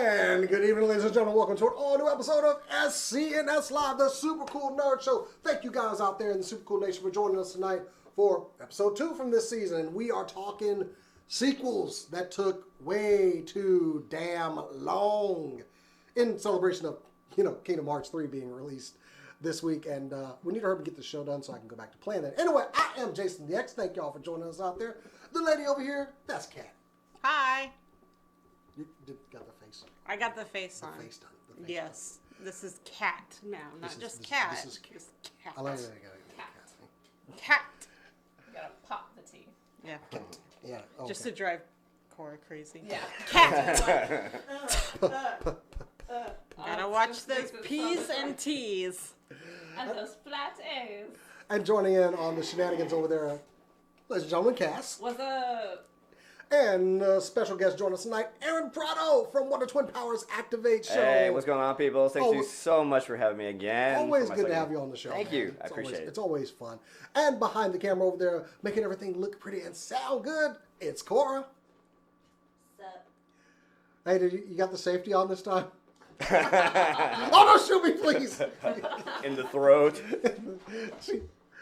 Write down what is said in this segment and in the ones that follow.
And good evening, ladies and gentlemen. Welcome to an all-new episode of SCNS Live, the Super Cool Nerd Show. Thank you guys out there in the Super Cool Nation for joining us tonight for episode 2 from this season. We are talking sequels that took way too damn long in celebration of, Kingdom Hearts 3 being released this week. And we need to hurry to get the show done so I can go back to playing that. Anyway, I am Jason the X. Thank y'all for joining us out there. The lady over here, that's Kat. Hi. You got the face. I got the face on. The face done. The face Yes. Done. This is Cat now, not just this, Cat. This is Cat. It's Cat. I like it. Cat. You gotta pop the T. Yeah. Yeah. Okay. Just to drive Cora crazy. Yeah. Cat. Gotta watch just those makes it P's sound and T's. And those flat A's. And joining in on the shenanigans over there, ladies and gentlemen, Cass. What's up? And special guest joining us tonight, Aaron Prado from Wonder Twin Powers Activate Show. Hey, what's going on, people? Thank you so much for having me again. Always good to have you on the show. Thank man. you. I appreciate it. It's always fun. And behind the camera over there, making everything look pretty and sound good, it's Cora. What's up? Hey, you got the safety on this time? Oh, no, shoot me, please. In the throat.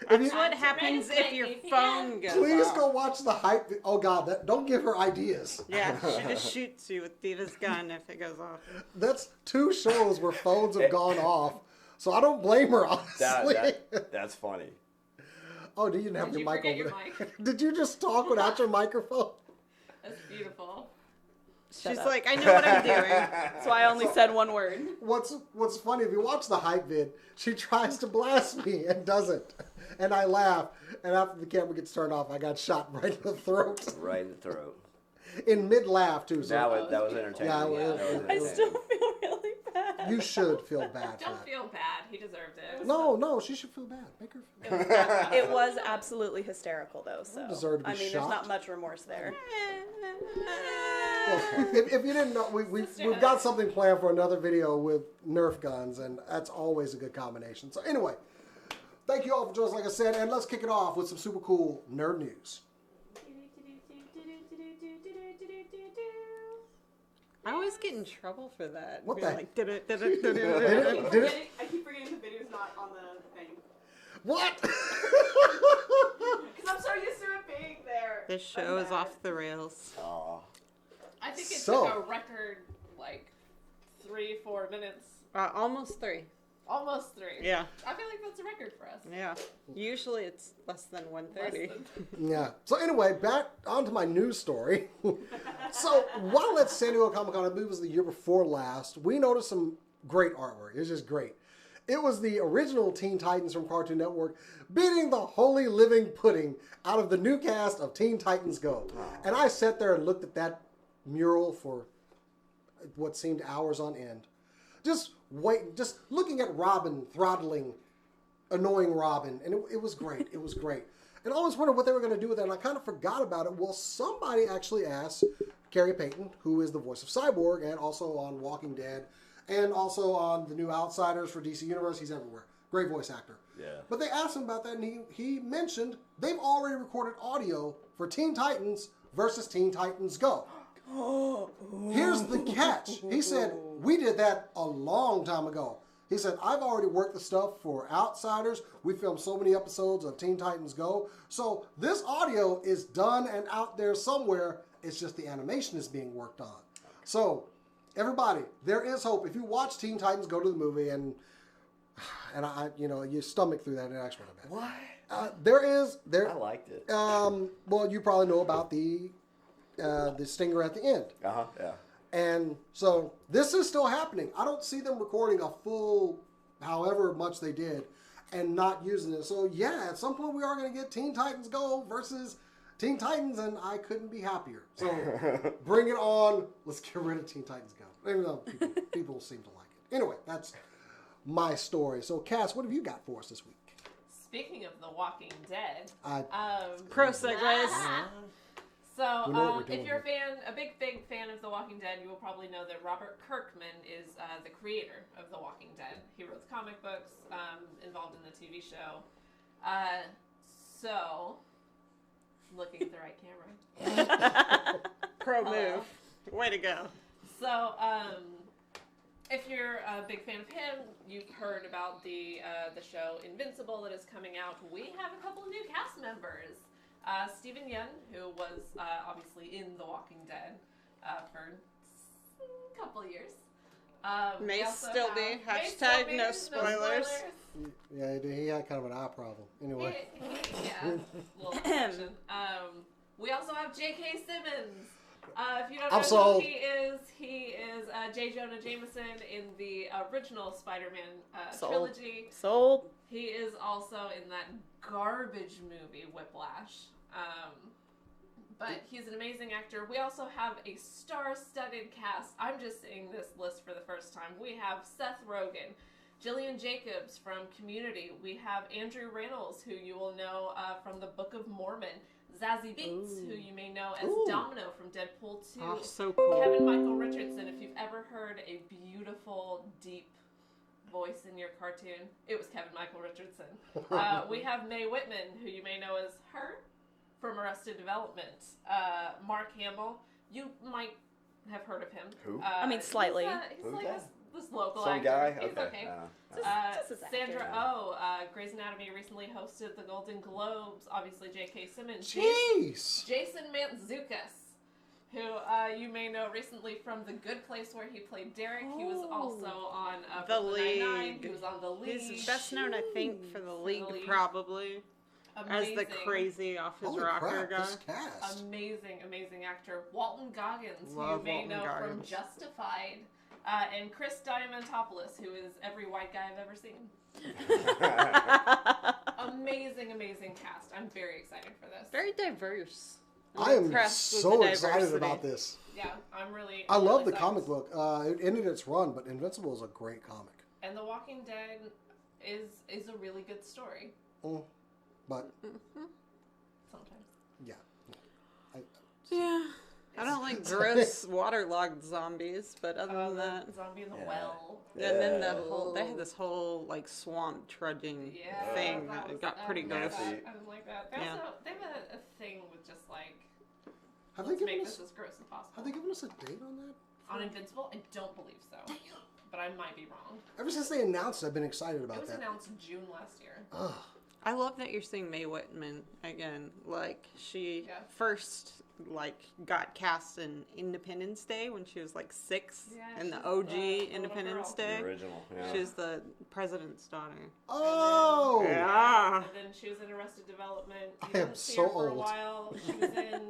That's what happens if your phone goes Please off. go watch the hype. Oh, God, don't give her ideas. Yeah, she just shoots you with Diva's gun if it goes off. That's 2 shows where phones have gone off. So I don't blame her, honestly. That's funny. Oh, you didn't have Did your you mic forget over your there. mic? Did you just talk without your microphone? That's beautiful. She's like, I know what I'm doing. So I only said one word. What's funny, if you watch the hype vid, she tries to blast me and doesn't. And I laugh. And after the camera gets turned off, I got shot right in the throat. Right in the throat. In mid-laugh, too. So That was entertaining. Yeah, That was I entertaining. still feel really bad. you should feel bad for Don't that. feel bad. He deserved it. No, she should feel bad. Make her feel bad. It was absolutely hysterical, though. So deserve to be there's shot. not much remorse there. Well, if you didn't know, we've got something planned for another video with Nerf guns, and that's always a good combination. So anyway, thank you all for joining us, like I said, and let's kick it off with some super cool nerd news. I always get in trouble for that. What Being the- like, Did it? I keep forgetting the video's not on the thing. What? Because I'm so used to it being there. This show is off the rails. Aw. I think it So- took a record, 3-4 minutes. Almost 3. Almost 3. Yeah. I feel like that's a record for us. Yeah. Usually it's less than 1:30. Less than- Yeah. So anyway, back onto my news story. So while at San Diego Comic-Con, I believe it was the year before last, we noticed some great artwork. It was just great. It was the original Teen Titans from Cartoon Network beating the holy living pudding out of the new cast of Teen Titans Go. And I sat there and looked at that mural for what seemed hours on end. Just looking at Robin throttling annoying Robin, and it was great. It was great. And I always wondered what they were going to do with it, and I kind of forgot about it. Well, somebody actually asked Carrie Payton, who is the voice of Cyborg, and also on Walking Dead, and also on the new Outsiders for DC Universe. He's everywhere. Great voice actor. Yeah. But they asked him about that, and he mentioned they've already recorded audio for Teen Titans versus Teen Titans Go. Here's the catch. He said, we did that a long time ago. He said, I've already worked the stuff for Outsiders. We filmed so many episodes of Teen Titans Go. So this audio is done and out there somewhere. It's just the animation is being worked on. So everybody, there is hope. If you watch Teen Titans Go to the movie and you stomach through that, it actually wasn't bad. What? I liked it. Well, you probably know about the stinger at the end. Yeah. And so this is still happening. I don't see them recording a full, however much they did, and not using it. So yeah, at some point we are going to get Teen Titans Go versus Teen Titans, and I couldn't be happier. So bring it on. Let's get rid of Teen Titans Go. Even though people seem to like it. Anyway, that's my story. So Cass, what have you got for us this week? Speaking of The Walking Dead, Pro segues. So, We know what we're doing if you're a big fan of The Walking Dead, you will probably know that Robert Kirkman is the creator of The Walking Dead. He wrote the comic books, involved in the TV show. So, looking at the right camera. Pro move. Way to go. So, if you're a big fan of him, you've heard about the show Invincible that is coming out. We have a couple of new cast members. Steven Yeun, who was obviously in The Walking Dead for a couple of years. May still be. Hashtag no spoilers. Yeah, he had kind of an eye problem. Anyway. Yeah, little section. We also have J.K. Simmons. If you don't know who he is J. Jonah Jameson in the original Spider-Man trilogy. Sold. He is also in that garbage movie, Whiplash. But he's an amazing actor. We also have a star-studded cast. I'm just seeing this list for the first time. We have Seth Rogen, Gillian Jacobs from Community. We have Andrew Rannells, who you will know from the Book of Mormon. Zazie Beetz, who you may know as Domino from Deadpool 2. Oh, so cool. Kevin Michael Richardson, if you've ever heard a beautiful, deep voice in your cartoon, it was Kevin Michael Richardson. We have Mae Whitman, who you may know as her from Arrested Development. Mark Hamill, you might have heard of him. Who? I mean, slightly. He's like this local Some actor. guy? He's Okay. Sandra Oh, Grey's Anatomy recently hosted the Golden Globes. Obviously, J.K. Simmons. Jeez! Jason Mantzoukas, who you may know recently from The Good Place, where he played Derek. He was also on The Brooklyn League. Nine-Nine. He was on The League. He's best known, I think, for The League, probably. Amazing. As the crazy off his Holy rocker crap, guy. this cast. Amazing actor. Walton Goggins, Love who you may Walton know from Goggins. Justified. And Chris Diamantopoulos, who is every white guy I've ever seen. Amazing cast. I'm very excited for this. Very diverse. I am impressed with so the excited diversity. about this. Yeah, I'm really. I love the psyched. comic book. It ended its run, but Invincible is a great comic. And The Walking Dead is a really good story. But Sometimes. yeah, Yeah. I don't like gross waterlogged zombies, but other than that. Zombie in the well. And then they had this whole like swamp trudging thing that got pretty gross. I didn't like that. They have a thing with just like, have let's they make given this us? as gross as possible. Have they given us a date on that? On Invincible? I don't believe so. But I might be wrong. Ever since they announced it, I've been excited about It was that. announced June last year. Ugh. I love that you're seeing Mae Whitman again. Like she first got cast in Independence Day when she was like 6 in the OG Independence Day. The original. Yeah. She was the president's daughter. Oh. Yeah. And then she was in Arrested Development. I You am didn't see so her for a old. while. She was in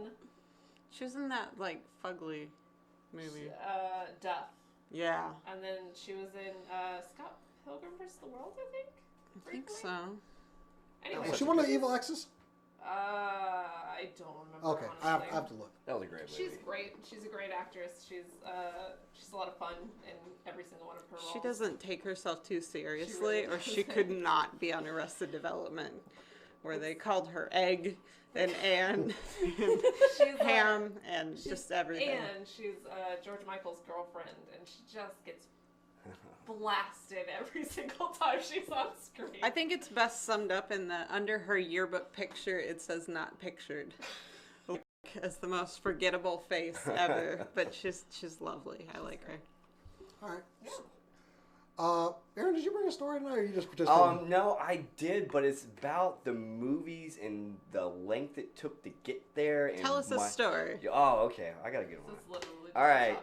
She was in that like fugly movie. Duff. Yeah. And then she was in Scott Pilgrim vs. the World, I think. I think briefly. so. Anyway, Was she one of the evil exes? I don't remember. Okay, I honestly. have to look. That was a great movie. She's great. She's a great actress. She's a lot of fun in every single one of her roles. She doesn't take herself too seriously, really or she could not be on Arrested Development, where they called her Egg and Anne and Ham and just everything. And she's George Michael's girlfriend, and she just gets blasted every single time she's on screen. I think it's best summed up in the under her yearbook picture. It says "not pictured" as the most forgettable face ever. But she's lovely. I like her. All right. Aaron, did you bring a story tonight, or you just participated? No, I did, but it's about the movies and the length it took to get there. And Tell us a story. Oh, okay. I got a good one. This is literally All right.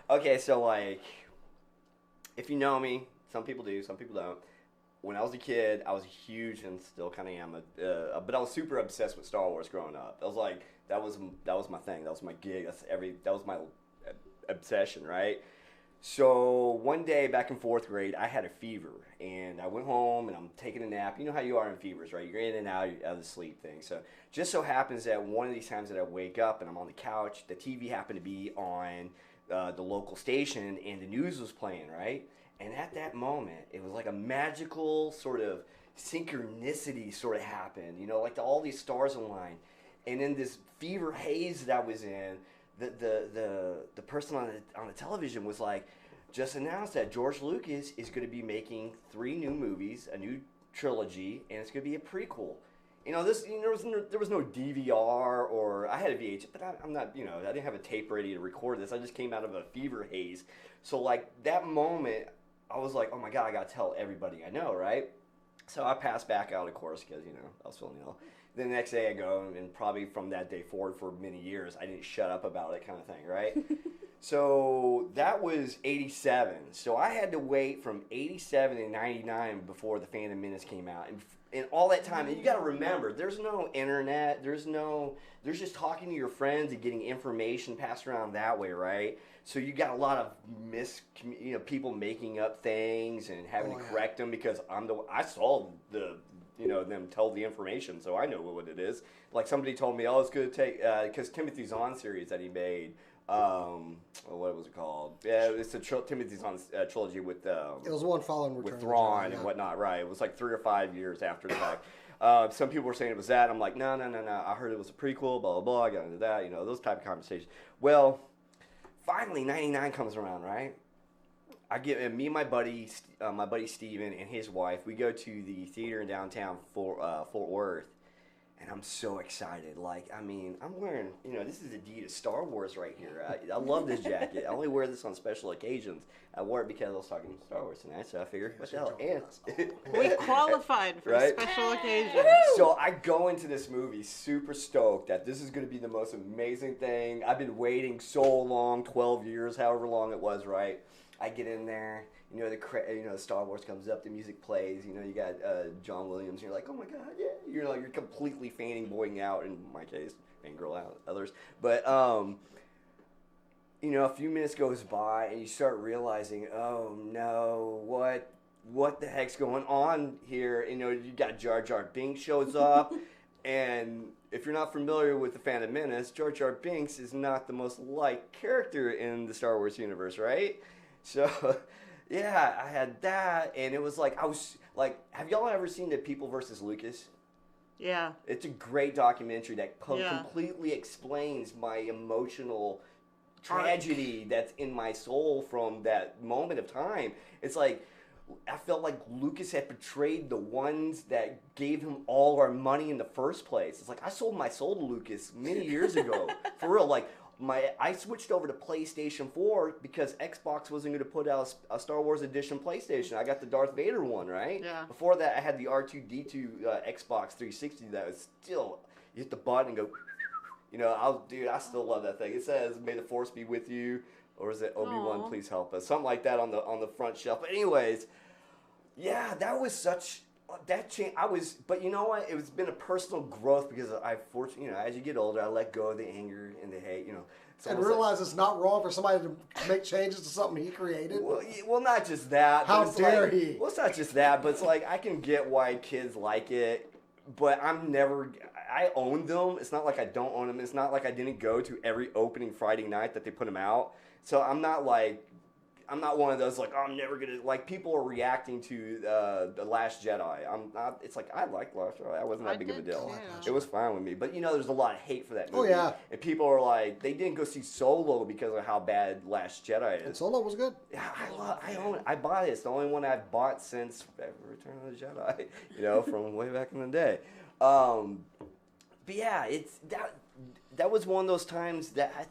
Okay, so like, if you know me, some people do, some people don't. When I was a kid, I was huge and still kind of am, but I was super obsessed with Star Wars growing up. I was like, that was my thing. That was my gig. That was my obsession, right? So one day back in 4th grade, I had a fever, and I went home and I'm taking a nap. You know how you are in fevers, right? You're in and out of the sleep thing. So just so happens that one of these times that I wake up and I'm on the couch, the TV happened to be on the local station, and the news was playing, right? And at that moment, it was like a magical sort of synchronicity sort of happened, you know, like all these stars aligned. And in this fever haze that I was in, the person on the television was like, just announced that George Lucas is going to be making 3 new movies, a new trilogy, and it's going to be a prequel. there was no DVR, or I had a VHS, but I'm not, I didn't have a tape ready to record this. I just came out of a fever haze. So like that moment, I was like, oh my God, I got to tell everybody I know, right? So I passed back out, of course, because, I was feeling ill. Then the next day I go, and probably from that day forward for many years, I didn't shut up about it kind of thing, right? So that was 87. So I had to wait from 87 to 99 before The Phantom Menace came out. And all that time, and you got to remember, there's no internet, there's just talking to your friends and getting information passed around that way, right? So you got a lot of people making up things and having to correct them because I saw them tell the information, so I know what it is. Like somebody told me, it's going to take, because Timothy Zahn series that he made, what was it called? Yeah, it's a Timothy Zahn trilogy with it was one following Return with Thrawn and whatnot, right? It was like 3 or 5 years after the fact. Some people were saying it was that. I'm like, no. I heard it was a prequel, blah, blah, blah. I got into that, those type of conversations. Well, finally, 99 comes around, right? I get me and my buddy Steven and his wife. We go to the theater in downtown Fort Worth, and I'm so excited. Like, I'm wearing, this is Adidas Star Wars right here. I love this jacket. I only wear this on special occasions. I wore it because I was talking Star Wars tonight, so I figured, what the hell? And we qualified for right? special occasions. So I go into this movie super stoked that this is going to be the most amazing thing. I've been waiting so long, 12 years, however long it was, right? I get in there, the Star Wars comes up, the music plays, you got John Williams, and you're like, oh my God, yeah. You're completely fanboying out, in my case, fangirl out, others. But, a few minutes goes by, and you start realizing, oh no, what the heck's going on here? You got Jar Jar Binks shows up, and if you're not familiar with The Phantom Menace, Jar Jar Binks is not the most liked character in the Star Wars universe, right? So, yeah, I had that, and it was like, have y'all ever seen The People vs. Lucas? Yeah. It's a great documentary that completely explains my emotional tragedy that's in my soul from that moment of time. It's like, I felt like Lucas had betrayed the ones that gave him all our money in the first place. It's like, I sold my soul to Lucas many years ago. For real, like, I switched over to PlayStation 4 because Xbox wasn't going to put out a Star Wars Edition PlayStation. I got the Darth Vader one, right? Yeah. Before that, I had the R2-D2 Xbox 360 that was still, you hit the button and go, I still love that thing. It says, "May the Force be with you," or is it "Obi-Wan, please help us"? Something like that on the front shelf. But anyways, yeah, that was such. That change, but you know what? It's been a personal growth because as you get older, I let go of the anger and the hate, And realize it's not wrong for somebody to make changes to something he created. Well, not just that. How dare he? Well, it's not just that, but it's like, I can get why kids like it, but I own them. It's not like I don't own them. It's not like I didn't go to every opening Friday night that they put them out. So I'm not one of those like, I'm never gonna, like, people are reacting to The Last Jedi. It's like, I liked Last Jedi. I wasn't that big of a deal. Too. It was fine with me. But there's a lot of hate for that movie. Oh yeah. And people are like, they didn't go see Solo because of how bad Last Jedi is. And Solo was good. Yeah, I own it. I bought it. It's the only one I've bought since Return of the Jedi, from way back in the day. But yeah, it's that was one of those times that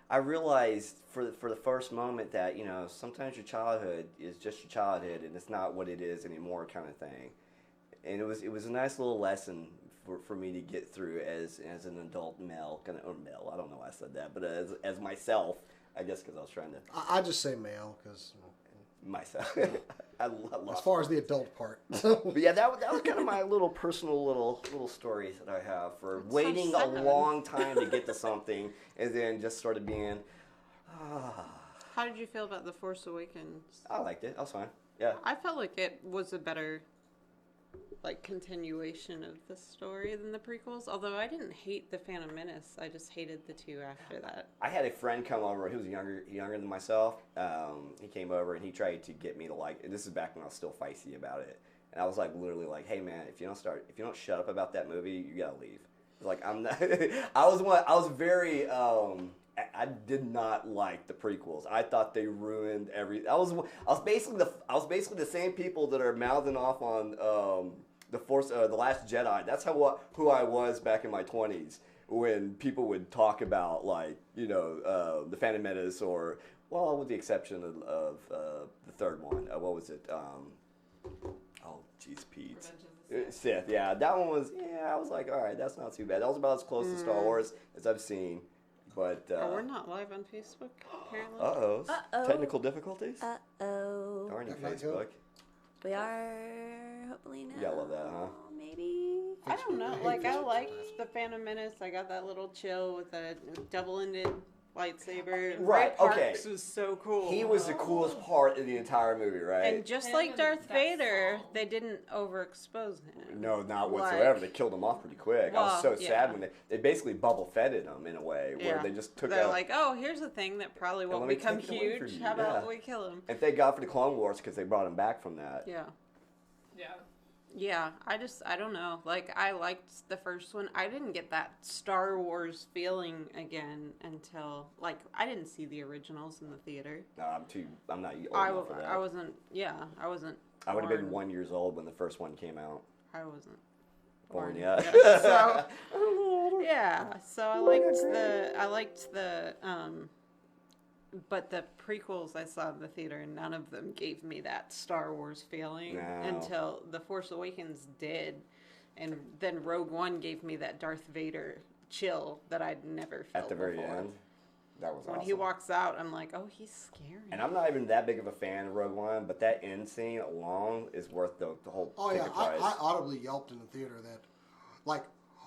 I realized for the first moment that, sometimes your childhood is just your childhood and it's not what it is anymore, kind of thing. And it was a nice little lesson for me to get through as an adult male, or male, I don't know why I said that, but as myself, I guess, because I was trying to. I just say male because. Myself. I love as far as the adult part. But yeah, that was kind of my little personal little stories that I have for waiting a long time to get to something and then just sort of being. How did you feel about The Force Awakens? I liked it. I was fine. Yeah. I felt like it was a better, continuation of the story than the prequels. Although I didn't hate The Phantom Menace, I just hated the two after that. I had a friend come over. He was younger than myself. He came over and he tried to get me to like. And this is back when I was still feisty about it. And I was literally like, "Hey man, if you don't shut up about that movie, you gotta leave." Like, I'm not. I was very. I did not like the prequels. I thought they ruined every. I was basically the same people that are mouthing off on The Last Jedi. That's who I was back in my 20s when people would talk about like the Phantom Menace or with the exception of the third one. What was it? Oh, jeez, Pete. Sith. Yeah, that one was. Yeah, I was like, all right, that's not too bad. That was about as close to Star Wars as I've seen. But we're not live on Facebook apparently. Uh-oh. Technical difficulties. Uh-oh. Darn you, Facebook. We are hopefully now. You gotta love that, huh? Maybe. I don't know. Like I liked the Phantom Menace. I got that little chill with a double-ended lightsaber. Right, Ray Parks okay. was so cool. He was the coolest part of the entire movie, right? And just like Darth Vader, they didn't overexpose him. No, not whatsoever. Like, They killed him off pretty quick. I was so sad when they basically bubble fedded him in a way where they just took They're out. like, oh, here's a thing that probably won't let me become take it away from huge. you. How about Yeah. we kill him? And thank God for the Clone Wars because they brought him back from that. Yeah. Yeah. Yeah, I don't know. Like, I liked the first one. I didn't get that Star Wars feeling again until, like, I didn't see the originals in the theater. No, I'm not old enough for that. I wasn't I would have been born. 1 year old when the first one came out. I wasn't Born born. yet. So, yeah, so I liked the, but the prequels I saw in the theater, none of them gave me that Star Wars feeling No. until The Force Awakens did. And then Rogue One gave me that Darth Vader chill that I'd never felt At the very before. end. That was When awesome. he walks out, I'm like, oh, he's scary. And I'm not even that big of a fan of Rogue One, but that end scene alone is worth the whole Oh yeah, ticket price. I audibly yelped in the theater that, like,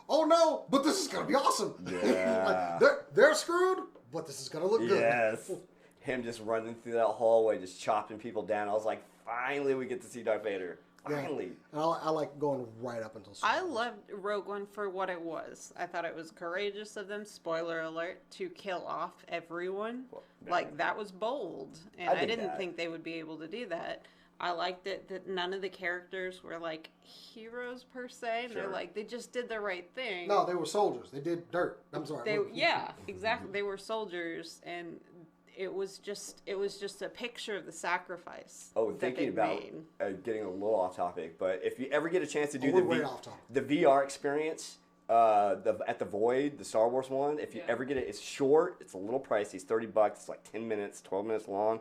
oh no, but this is gonna be awesome. Yeah. Like, they're screwed, but this is gonna look good. Yes. Him just running through that hallway, just chopping people down. I was like, finally we get to see Darth Vader. Yeah. Finally. And I like going right up until. Star I Wars. loved Rogue One for what it was. I thought it was courageous of them, spoiler alert, to kill off everyone. Like, that was bold. And I dig didn't that. think they would be able to do that. I liked it that none of the characters were, like, heroes per se. And Sure. they're like, they just did the right thing. No, they were soldiers. They did dirt. I'm sorry. Yeah, exactly. They were soldiers, and it was just a picture of the sacrifice. Oh, that thinking they about made. getting a little off topic, but if you ever get a chance to do we're way off topic. the VR experience, at the Void, the Star Wars one, if you ever get it, it's short, it's a little pricey, it's $30, it's like 10 minutes, 12 minutes long.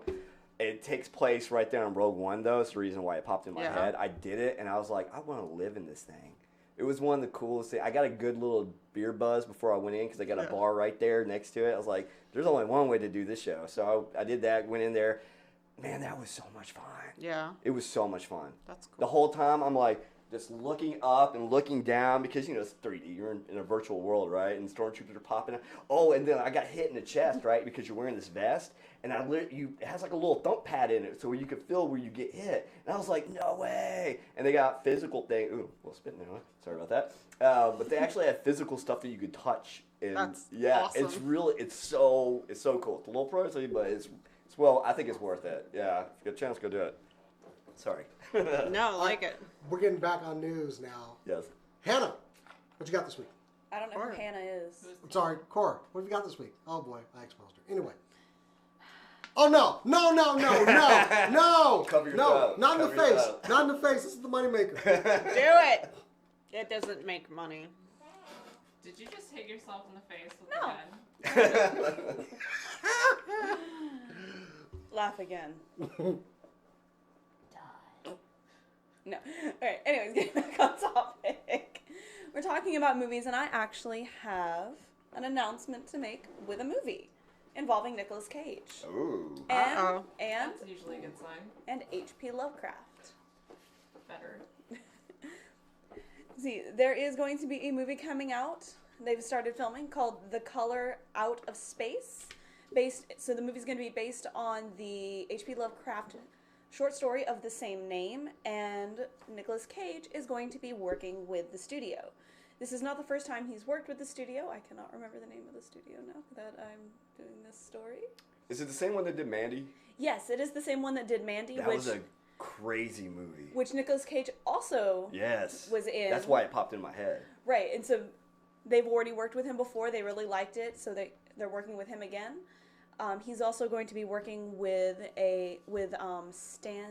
It takes place right there in Rogue One, though. It's the reason why it popped in my Yeah. head. I did it, and I was like, I want to live in this thing. It was one of the coolest things. I got a good little beer buzz before I went in because I got a bar right there next to it. I was like, there's only one way to do this show. So I did that, went in there. Man, that was so much fun. Yeah, It was so much fun. that's cool. The whole time, I'm like, just looking up and looking down because, it's 3D. You're in a virtual world, right? And stormtroopers are popping out. Oh, and then I got hit in the chest, right? Because you're wearing this vest. And it has like a little thump pad in it so you can feel where you get hit. And I was like, no way. And they got physical thing. Ooh, well, spit now. Sorry about that. But they actually have physical stuff that you could touch. And That's it's awesome. really, it's so cool. It's a little pricey, but I think it's worth it. Yeah, if you get a chance, go do it. Sorry. No, I like it. We're getting back on news now. Yes. Hannah, what you got this week? I don't know Or- who Hannah is. I'm sorry, Cora, what have you got this week? Oh boy, I exposed her. Anyway. Oh no! No! Cover your no! throat. Not in the Cover your face! throat. Not in the face! This is the moneymaker. Do it. It doesn't make money. Did you just hit yourself in the face with No. the pen? Laugh again. No. Alright, anyways, getting back on topic. We're talking about movies, and I actually have an announcement to make with a movie involving Nicolas Cage. Ooh. And, Uh-oh. and, That's usually a good sign. and H.P. Lovecraft. Better. See, there is going to be a movie coming out. They've started filming called The Color Out of Space. So the movie's going to be based on the H.P. Lovecraft short story of the same name, and Nicolas Cage is going to be working with the studio. This is not the first time he's worked with the studio. I cannot remember the name of the studio now that I'm doing this story. Is it the same one that did Mandy? Yes, it is the same one that did Mandy, That was a crazy movie. which Nicolas Cage also Yes. was in. That's why it popped in my head. Right, and so they've already worked with him before. They really liked it, so they're working with him again. He's also going to be working with Stan.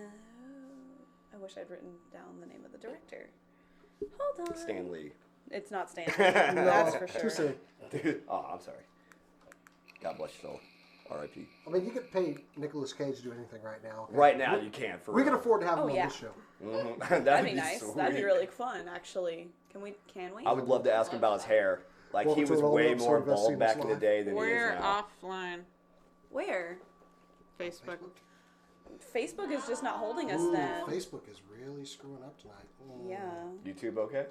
I wish I'd written down the name of the director. Hold on. Stan Lee. It's not Stan. No, That's for Too sure. soon. Dude, oh, I'm sorry. God bless your soul. R.I.P. I mean, you could pay Nicolas Cage to do anything right now. Right now, you can't. For We real. can afford to have him Oh, on yeah. this show. Mhm. That'd be nice. sweet. That'd be really fun, actually. Can we? I would love to ask him about his hair. Like, Well, he it's a was roll way up more sort of a bald back seamless in the line. day than he is We're now. offline. Where? Facebook. Facebook is just not holding us Ooh, then. Facebook is really screwing up tonight. Yeah. YouTube okay?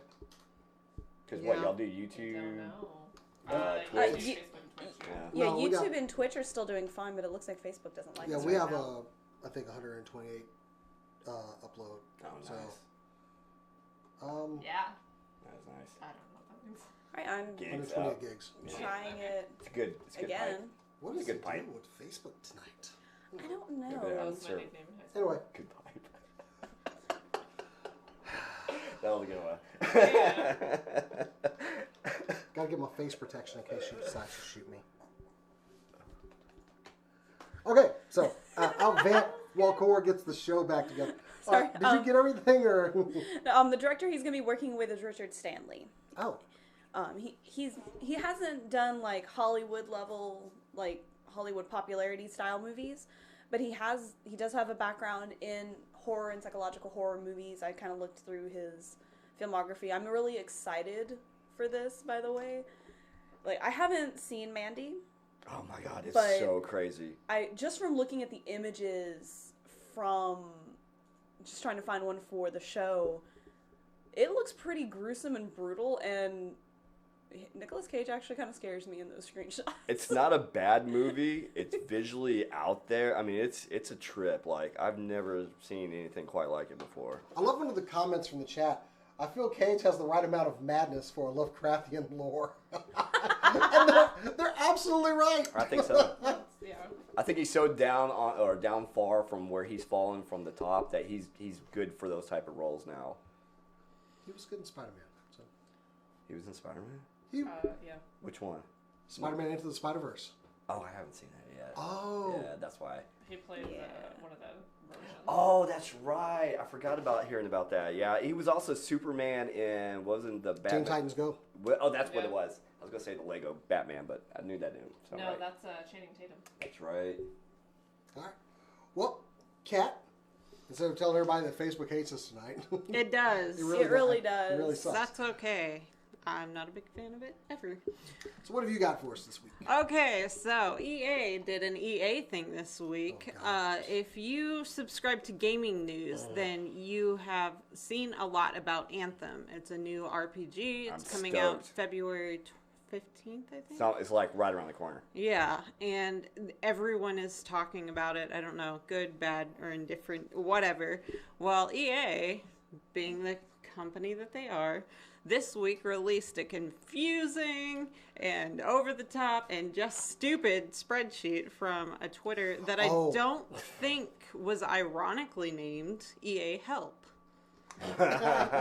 Because what Yeah. y'all do? I YouTube? don't know. Twitch? Facebook, Twitch. Yeah. Yeah, No, we got- YouTube and Twitch are still doing fine, but it looks like Facebook doesn't like Yeah, us we right have now. I think 128 upload. Oh, nice. So, Yeah. That's nice. I don't know what that means. Right, I'm Gigs 128 up. gigs. trying it It's good. It's good. again. Pipe. What It's is a the good pipe. deal with Facebook tonight? I don't Yeah, know. That was my sure. nickname in high school. Anyway, Good pipe. That was a good one. gotta get my face protection in case she decides to shoot me. Okay, so I'll vamp while Cora gets the show back together. Sorry, Did you get everything, or? The director he's gonna be working with is Richard Stanley. Oh, He hasn't done like Hollywood level, like Hollywood popularity style movies, but he does have a background in horror and psychological horror movies. I kind of looked through his filmography. I'm really excited for this, by the way. Like, I haven't seen Mandy. Oh my god, it's But- so crazy. I just from looking at the images from just trying to find one for the show, it looks pretty gruesome and brutal, and Nicolas Cage actually kind of scares me in those screenshots. It's not a bad movie. It's visually out there. I mean, it's a trip. Like, I've never seen anything quite like it before. I love one of the comments from the chat. I feel Cage has the right amount of madness for a Lovecraftian lore. And they're absolutely right. I think so. Yeah. I think he's so down far from where he's fallen from the top that he's good for those type of roles now. He was good in Spider-Man. So. He was in Spider-Man? Yeah. Which one? Spider-Man Into the Spider-Verse. Oh, I haven't seen that yet. Oh. Yeah, that's why. He played Yeah. one of the versions. Oh, that's right. I forgot about hearing about that. Yeah, he was also Superman in, wasn't the Batman? Teen Titans Go. Oh, that's what Yeah. it was. I was going to say the Lego Batman, but I knew that didn't sound No, right. that's Channing Tatum. That's right. All right. Well, Kat, instead of telling everybody that Facebook hates us tonight, It does. It It really does. It really sucks. That's okay. I'm not a big fan of it ever. So what have you got for us this week? Okay, so EA did an EA thing this week. Oh, gosh. If you subscribe to gaming news, then you have seen a lot about Anthem. It's a new RPG. It's I'm coming out stoked. February 15th, I think. It's like right around the corner. Yeah, and everyone is talking about it. I don't know, good, bad, or indifferent, whatever. Well, EA, being the company that they are, this week released a confusing and over the top and just stupid spreadsheet from a Twitter that I Oh. don't think was ironically named EA Help.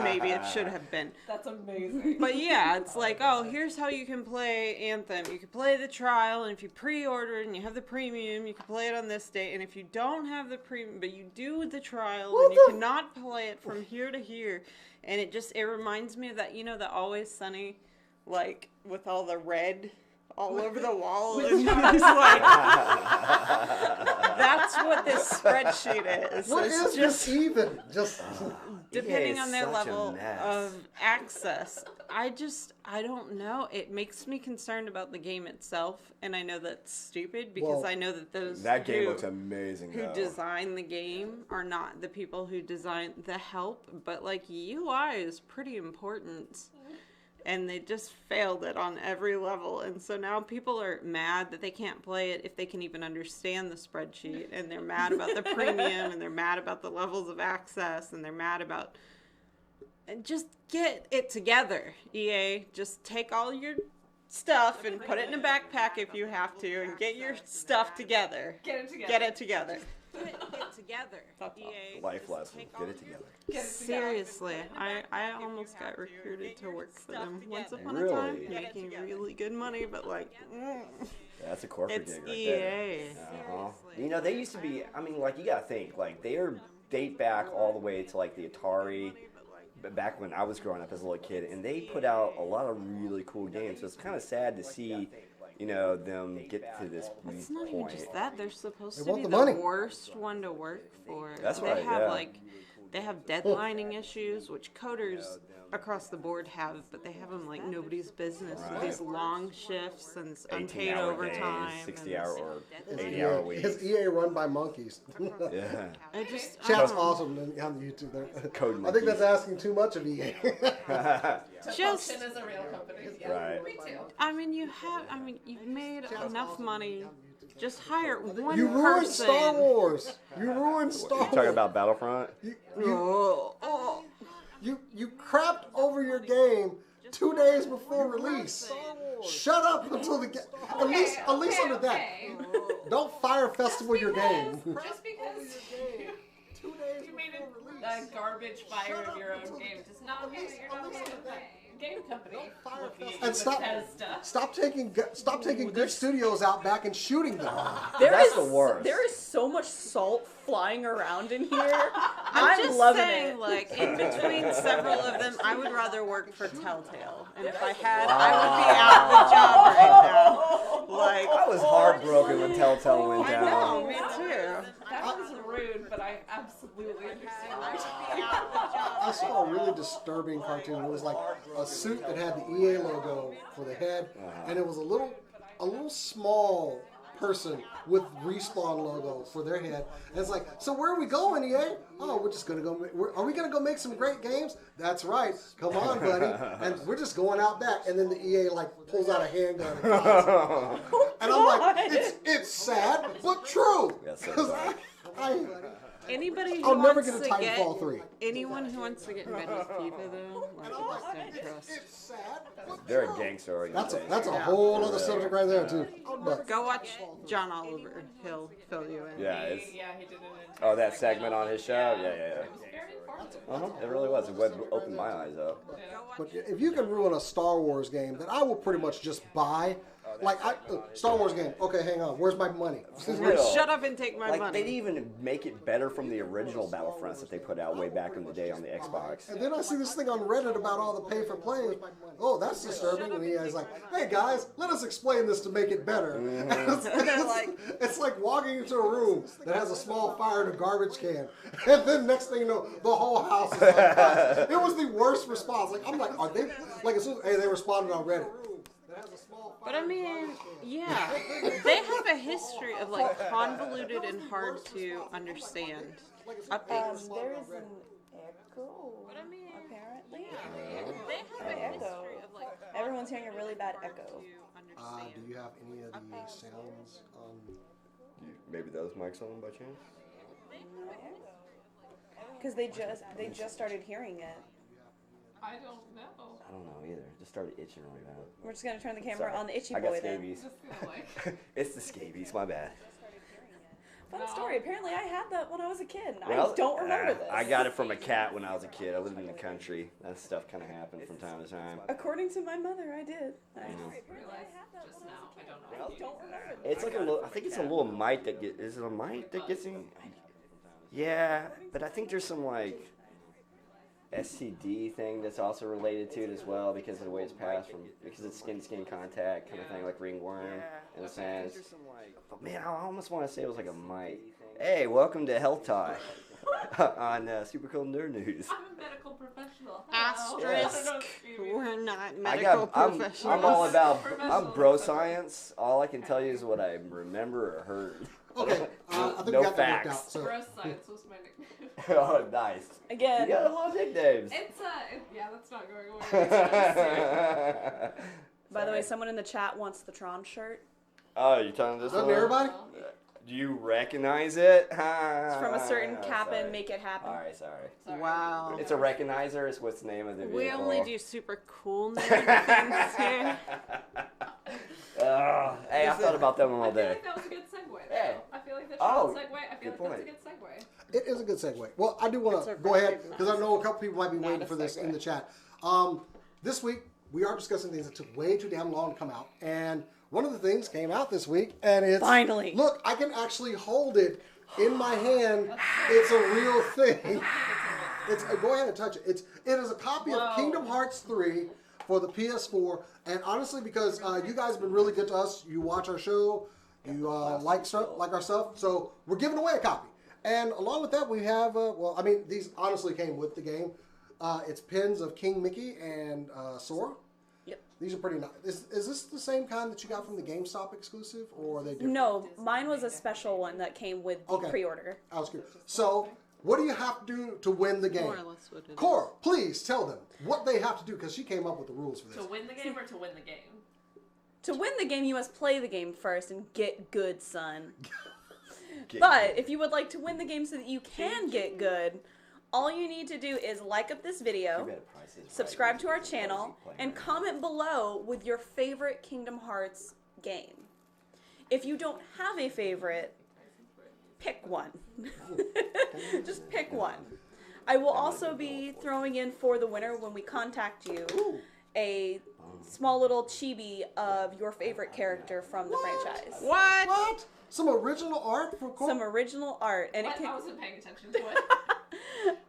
Maybe it should have been. That's amazing. But yeah, it's like, oh, here's how you can play Anthem. You can play the trial, and if you pre-order it and you have the premium, you can play it on this date. And if you don't have the premium, but you do the trial, then you cannot play it from here to here. And it reminds me of that, you know, the Always Sunny, like, with all the red all over the wall. And it's like, that's what this spreadsheet is. What It's is this even? Just depending EA is on their such a level mess. of access. I don't know. It makes me concerned about the game itself, and I know that's stupid because Well, I know that those That game who, looks amazing, who though. design the game are not the people who design the help, but like UI is pretty important. And they just failed it on every level. And so now people are mad that they can't play it if they can even understand the spreadsheet. And they're mad about the premium, and they're mad about the levels of access, and they're mad about... And just get it together, EA. Just take all your stuff and put it in a backpack if you have to, and get your stuff together. Get it together. Get it together. Get it together. EA. Life Just lesson. take Get all it together. Get it together. Seriously, I almost got recruited to work for them once upon a Really? time, making really good money, but like, That's a corporate it's gig right EA. there. Uh-huh. You know, they used to be, I mean, like, you gotta think, like, date back all the way to, like, the Atari back when I was growing up as a little kid, and they put out a lot of really cool games. So it's kind of sad to see, them get to this It's not even point. just that. They're supposed They to want be the the money. worst one to work for. That's they right, have yeah. they have deadlining issues, which coders across the board have, but they have them like nobody's business with these long shifts and unpaid 18-hour overtime. days, and 60-hour or Is 80-hour weeks. Is EA run by monkeys? Yeah. I just I Chat's don't know. awesome on the YouTube there. Code I think monkeys. that's asking too much of EA. To Just- function as a real company. Yeah, Right. me too. You've made enough money. Just hire one You ruined person. Star Wars. You ruined Star You Wars. talking about Battlefront? You crapped over your game 2 days before release. Shut up until the game. At least under that. Okay. Don't fire festival your game. Just because 2 days you made before release. a garbage fire Shut of up your own until game the- does not mean that you're not at least a under that. game company. Fire Looking at festival. And Bethesda. stop taking good studios out back and shooting them. That's the worst. There is so much salt flying around in here. I'm just loving saying, it. like, in between several of them, I would rather work for Telltale. And if I had, I would be out of a job right now. Like, I was heartbroken when Telltale went I down. know, me too. That was rude, but I absolutely understand. I saw a really disturbing cartoon. It was like a suit that had the EA logo for the head, and it was a little small person with Respawn logo for their head. And it's like, so where are we going, EA? Oh, we're just gonna go. Are we gonna go make some great games? That's right. Come on, buddy. And we're just going out back. And then the EA like pulls out a handgun. And I'm like, it's sad but true. That's so 'Cause dark. I Anybody who I'll never wants get a to Titanfall 3. anyone who wants to get in bed with FIFA though, like, I just don't trust. It's sad. But They're true. a gangster That's organization. a whole other subject right there too. But Go watch John Oliver. He'll fill you in. Yeah, it's, Yeah, he did an entire oh, that segment on his show? Yeah. It was very informative. Uh-huh. It really was. It opened my eyes up. But if you can ruin a Star Wars game, then I will pretty much just buy. Like, Star Wars game. Okay, hang on. Where's my money? Real. Shut up and take my Like, money. they didn't even make it better from the original Battlefronts that they put out way back in the day on the Xbox. And then I see this thing on Reddit about all the pay for play. Oh, that's disturbing. And he's like, hey guys, let us explain this to make it better. It's like walking into a room that has a small fire in a garbage can. And then next thing you know, the whole house is on fire. It was the worst response. Like, I'm like, are they, like, as soon, hey, they responded on Reddit. But I mean, yeah, they have a history of like convoluted and hard to understand updates. There is an echo. But I mean, Apparently, they have a history of like everyone's hearing a really bad echo. to understand. Do you have any of the sounds on? Maybe those mics on by chance? Because they just started hearing it. I don't know. I don't know either. Just started itching really bad. We're just gonna turn the camera Sorry. on the itchy I got boy then. scabies. Just feel like It's the scabies, my bad. Fun story. Apparently, I had that when I was a kid. And Well, I don't remember this. I got it from a cat when I was a kid. I lived in the country. That stuff kind of happened from time to time. According to my mother, I did. I realized just now. I don't know. don't remember. It's like a little. I think it's a little mite that get. Is it a mite that gets in? Yeah, but I think there's some like STD thing that's also related to it as well because of the way it's passed from because it's skin to skin contact kind of thing like ringworm in a sense. But man, I almost want to say it was like a mite. Hey, welcome to Health Talk on Super Cool Nerd News. I'm a medical professional. Hello. I Asterisk. don't know if you- We're not I medical got. professionals. I'm all about. I'm Professionals. bro science. All I can tell you is what I remember or heard. Okay, I think No we got that worked facts. out. So. Gross science was my nickname. Oh, nice. Again, You got a lot of nicknames. Yeah, that's not going away. by the way, someone in the chat wants the Tron shirt. Oh, you telling this Doesn't one? everybody? Do you recognize it? It's from a certain Cap'n Sorry. Make It Happen. All right, sorry. Wow. It's a recognizer. Is what's the name of the vehicle? We only do super cool nerd things here. Hey, I thought about that one I all feel day. like that was a good segue. Though. Yeah. I feel like that Oh, should segue. I feel good like point. that's a good segue. It is a good segue. Well, I do want to go ahead because I know a couple people might be waiting for this in the chat. This week we are discussing things that took way too damn long to come out, and one of the things came out this week, and it's Finally. Look, I can actually hold it in my hand. It's a real thing. Go ahead and touch it. It is a copy of Kingdom Hearts 3 for the PS4. And honestly, because you guys have been really good to us, you watch our show, you like our stuff, so we're giving away a copy. And along with that, we have, these honestly came with the game. It's pins of King Mickey and Sora. Yep. These are pretty nice. Is this the same kind that you got from the GameStop exclusive, or are they different? No, mine was a special one that came with the pre-order. I was curious. So, what do you have to do to win the game? More or less what it is. Cora, please tell them what they have to do, because she came up with the rules for this. To win the game or to win the game? To win the game, you must play the game first and get good, son. But if you would like to win the game so that you can get good, all you need to do is like up this video, subscribe to our channel, and comment below with your favorite Kingdom Hearts game. If you don't have a favorite, pick one. Just pick one. I will also be throwing in for the winner when we contact you a small little chibi of your favorite character from the franchise. What? Some original art for Cora? Some original art. And it can... I wasn't paying attention to it.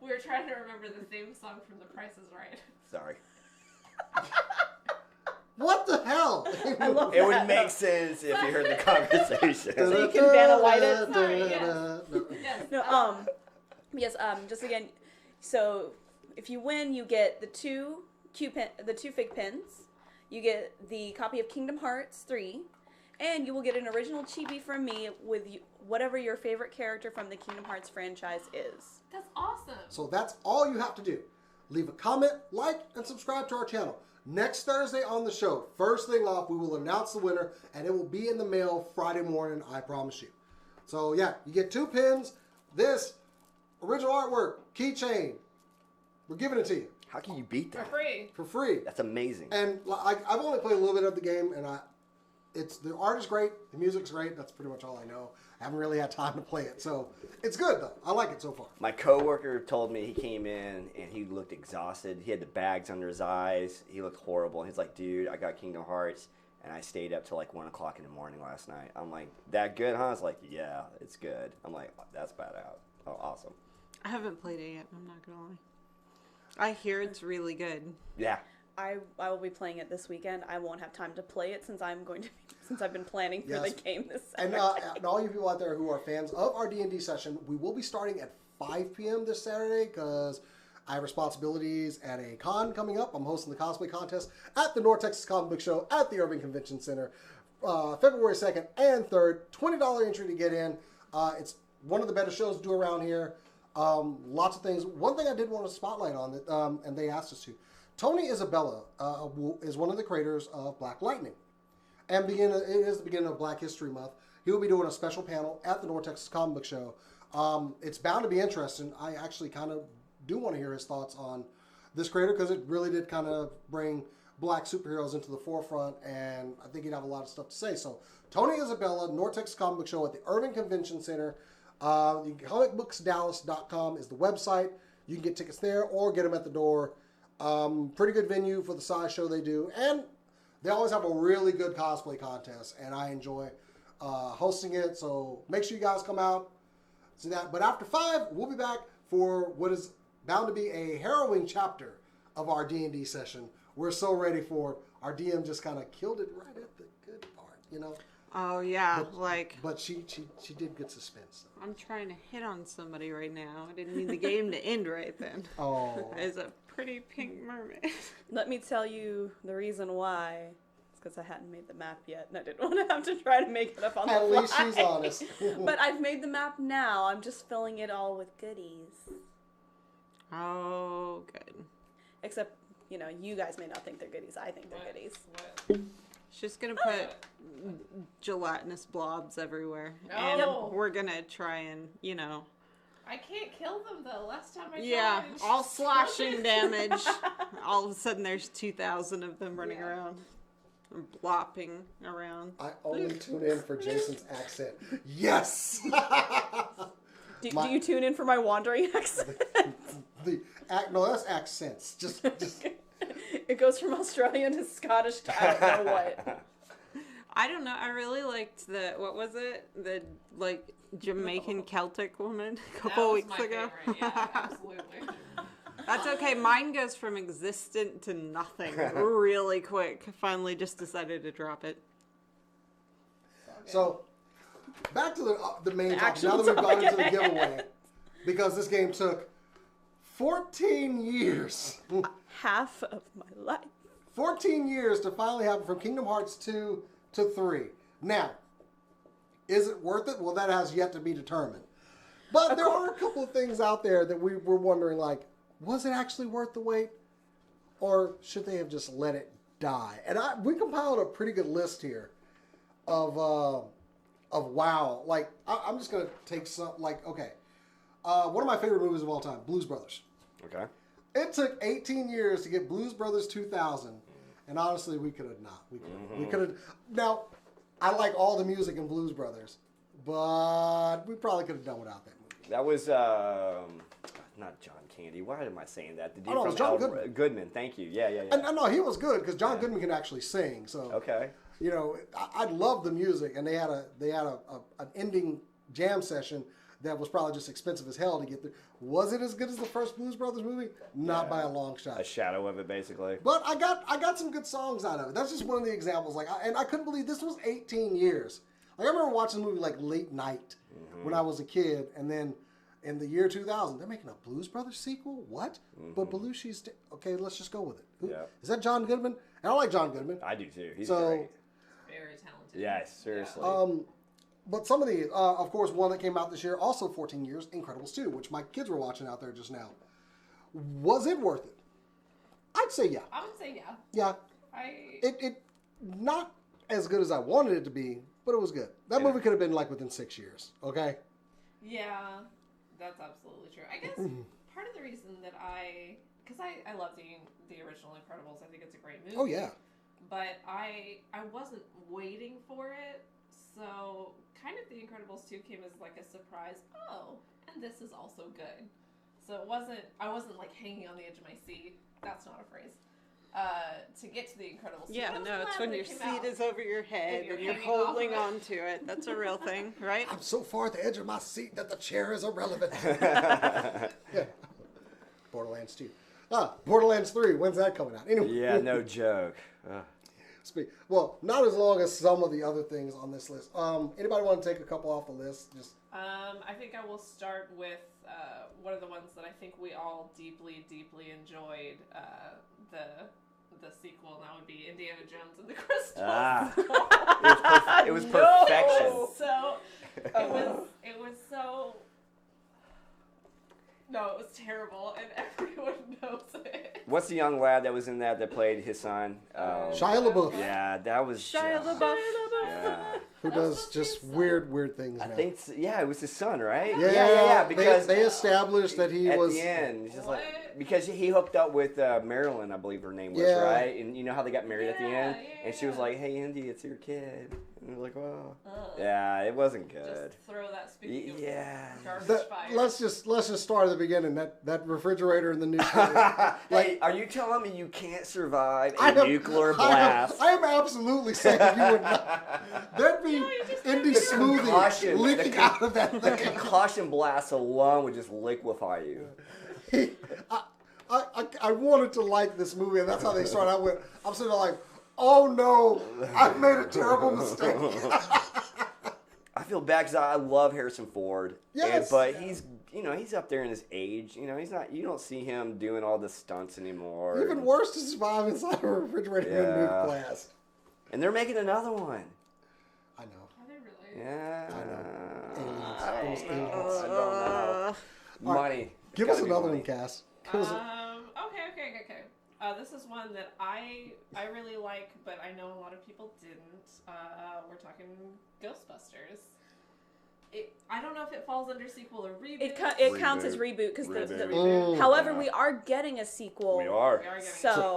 We were trying to remember the theme song from The Price is Right. Sorry. What the hell? I love It that. would make sense if you heard the conversation. So you can Vanna White it. Sorry, yes. No, just again, so if you win, you get the two fig pins, you get the copy of Kingdom Hearts 3, and you will get an original chibi from me with whatever your favorite character from the Kingdom Hearts franchise is. That's awesome. So that's all you have to do. Leave a comment, like, and subscribe to our channel. Next Thursday on the show, first thing off, we will announce the winner, and it will be in the mail Friday morning, I promise you. So yeah, you get 2 pins, this, original artwork, keychain. We're giving it to you. How can you beat For that? free. For free. That's amazing. And I've only played a little bit of the game, and the art is great, the music's great. That's pretty much all I know. I haven't really had time to play it, so it's good though. I like it so far. My coworker told me he came in and he looked exhausted. He had the bags under his eyes. He looked horrible. He's like, dude, I got Kingdom Hearts, and I stayed up till like 1 o'clock in the morning last night. I'm like, that good, huh? It's like, yeah, it's good. I'm like, that's bad out. Oh, awesome. I haven't played it yet. I'm not gonna lie. I hear it's really good. Yeah. I will be playing it this weekend. I won't have time to play it since I've been planning for the game this Saturday. And all you people out there who are fans of our D&D session, we will be starting at 5 p.m. this Saturday because I have responsibilities at a con coming up. I'm hosting the cosplay contest at the North Texas Comic Book Show at the Irving Convention Center, February 2nd and 3rd. $20 entry to get in. It's one of the better shows to do around here. Lots of things. One thing I did want to spotlight on, that, and they asked us to. Tony Isabella is one of the creators of Black Lightning. And it is the beginning of Black History Month. He will be doing a special panel at the North Texas Comic Book Show. It's bound to be interesting. I actually kind of do want to hear his thoughts on this creator because it really did kind of bring black superheroes into the forefront, and I think he'd have a lot of stuff to say. So, Tony Isabella, North Texas Comic Book Show at the Irving Convention Center. Comicbooksdallas.com is the website. You can get tickets there or get them at the door. Pretty good venue for the size show they do, and they always have a really good cosplay contest, and I enjoy hosting it. So make sure you guys come out, see that. But after 5, we'll be back for what is bound to be a harrowing chapter of our D&D session. We're so ready for it. Our DM just kind of killed it right at the good part, you know. Oh yeah, But she did good suspense. Though. I'm trying to hit on somebody right now. I didn't need the game to end right then. Oh. As a pretty pink mermaid. Let me tell you the reason why. It's because I hadn't made the map yet, and I didn't want to have to try to make it up on the fly. At least she's honest. But I've made the map now. I'm just filling it all with goodies. Oh, good. Except, you guys may not think they're goodies. I think they're goodies. She's gonna put gelatinous blobs everywhere, No. and we're gonna try and, I can't kill them though. Last time I tried. Yeah, all slashing damage. All of a sudden, there's 2,000 of them running around, and blopping around. I only tune in for Jason's accent. Yes. Do you tune in for my wandering accent? No, that's accents. Just. It goes from Australian to Scottish to I don't know what. I don't know. I really liked what was it? The Jamaican Celtic woman a couple weeks ago. Favorite. Yeah, absolutely. That's okay. Mine goes from existent to nothing really quick. Finally, just decided to drop it. So, back to the main topic. actual Now that we've gone into the topic. giveaway, because this game took 14 years. Half of my life. 14 years to finally happen from Kingdom Hearts 2 to 3. Now, is it worth it? Well, that has yet to be determined. But there are a couple of things out there that we were wondering, like, was it actually worth the wait? Or should they have just let it die? And we compiled a pretty good list here of WoW. Like, I'm just going to take some, like, okay. One of my favorite movies of all time, Blues Brothers. Okay. It took 18 years to get Blues Brothers 2000, and honestly, we could have not. We could have. Now, I like all the music in Blues Brothers, but we probably could have done without that movie. That was not John Candy. Why am I saying that? The dude Oh, no, it was John Goodman. Goodman. Thank you. Yeah. And no, he was good because John Goodman can actually sing. So Okay. you know, I love the music, and they had an ending jam session that was probably just expensive as hell to get through. Was it as good as the first Blues Brothers movie? Not by a long shot. A shadow of it, basically. But I got some good songs out of it. That's just one of the examples. Like, and I couldn't believe this was 18 years. Like, I remember watching the movie like late night when I was a kid, and then in the year 2000, they're making a Blues Brothers sequel. What? But Belushi's okay. Let's just go with it. Who, Yeah. Is that John Goodman? And I like John Goodman. I do too. He's So- great. Very talented. Yeah, seriously. But some of these, of course, one that came out this year, also 14 years, Incredibles 2, which my kids were watching out there just now. Was it worth it? I'd say yeah. I would say yeah. Yeah. I It not as good as I wanted it to be, but it was good. That movie could have been like within 6 years. Okay. Yeah, that's absolutely true. I guess part of the reason that because I love the original Incredibles. I think it's a great movie. Oh yeah. But I wasn't waiting for it, so kind of the Incredibles 2 came as like a surprise. Oh, and this is also good. So I wasn't like hanging on the edge of my seat. That's not a phrase. To get to the Incredibles 2. Yeah, I was no, it's glad when that your it came seat out. is over your head And you're and you're hanging off holding of it. on to it. That's a real thing, right? I'm so far at the edge of my seat that the chair is irrelevant. Yeah. Borderlands 2. Borderlands 3. When's that coming out? Anyway. yeah, no joke. Well, not as long as some of the other things on this list. Anybody want to take a couple off the list? Just I think I will start with one of the ones that I think we all deeply, deeply enjoyed. The sequel, and that would be Indiana Jones and the Crystal It was perfection. So it was so. No, it was terrible, and everyone knows it. What's the young lad that was in that played his son? Shia LaBeouf, Yeah, that was Shia just- LaBeouf. Yeah. who does just weird things I now. think, it was his son, right? Yeah, because they established that he at was. the end, it's just like What? because he hooked up with Marilyn, I believe her name was, Yeah. right? And you know how they got married at the end, Yeah, and she was yeah. like, "Hey, Indy, it's your kid," and they're like, "Oh, Ugh. yeah, it wasn't good." Just throw that speaking of Yeah. garbage fire. Let's just start at the beginning. That refrigerator in the new. Hey, are you telling me you can't survive I a am- nuclear blast? I am absolutely saying you would not. There'd be indie smoothie concussion. leaking The out of that The thing. concussion blast alone would just liquefy you. I wanted to like this movie, and that's how they start. I'm sitting there like, oh no, I've made a terrible mistake. I feel bad because I love Harrison Ford. Yes. But he's up there in his age. He's not. You don't see him doing all the stunts anymore. Even worse to survive inside a refrigerator in Yeah. nuke blast. And they're making another one. I know. Are they really? Yeah. Aliens. I Those don't know. aliens. I don't know. Money. Give It's us gotta be another money. one, Cass. Give us Okay. This is one that I really like, but I know a lot of people didn't. We're talking Ghostbusters. I don't know if it falls under sequel or reboot. It counts as reboot because Reboot. however, Yeah. we are getting a sequel. We are. We are getting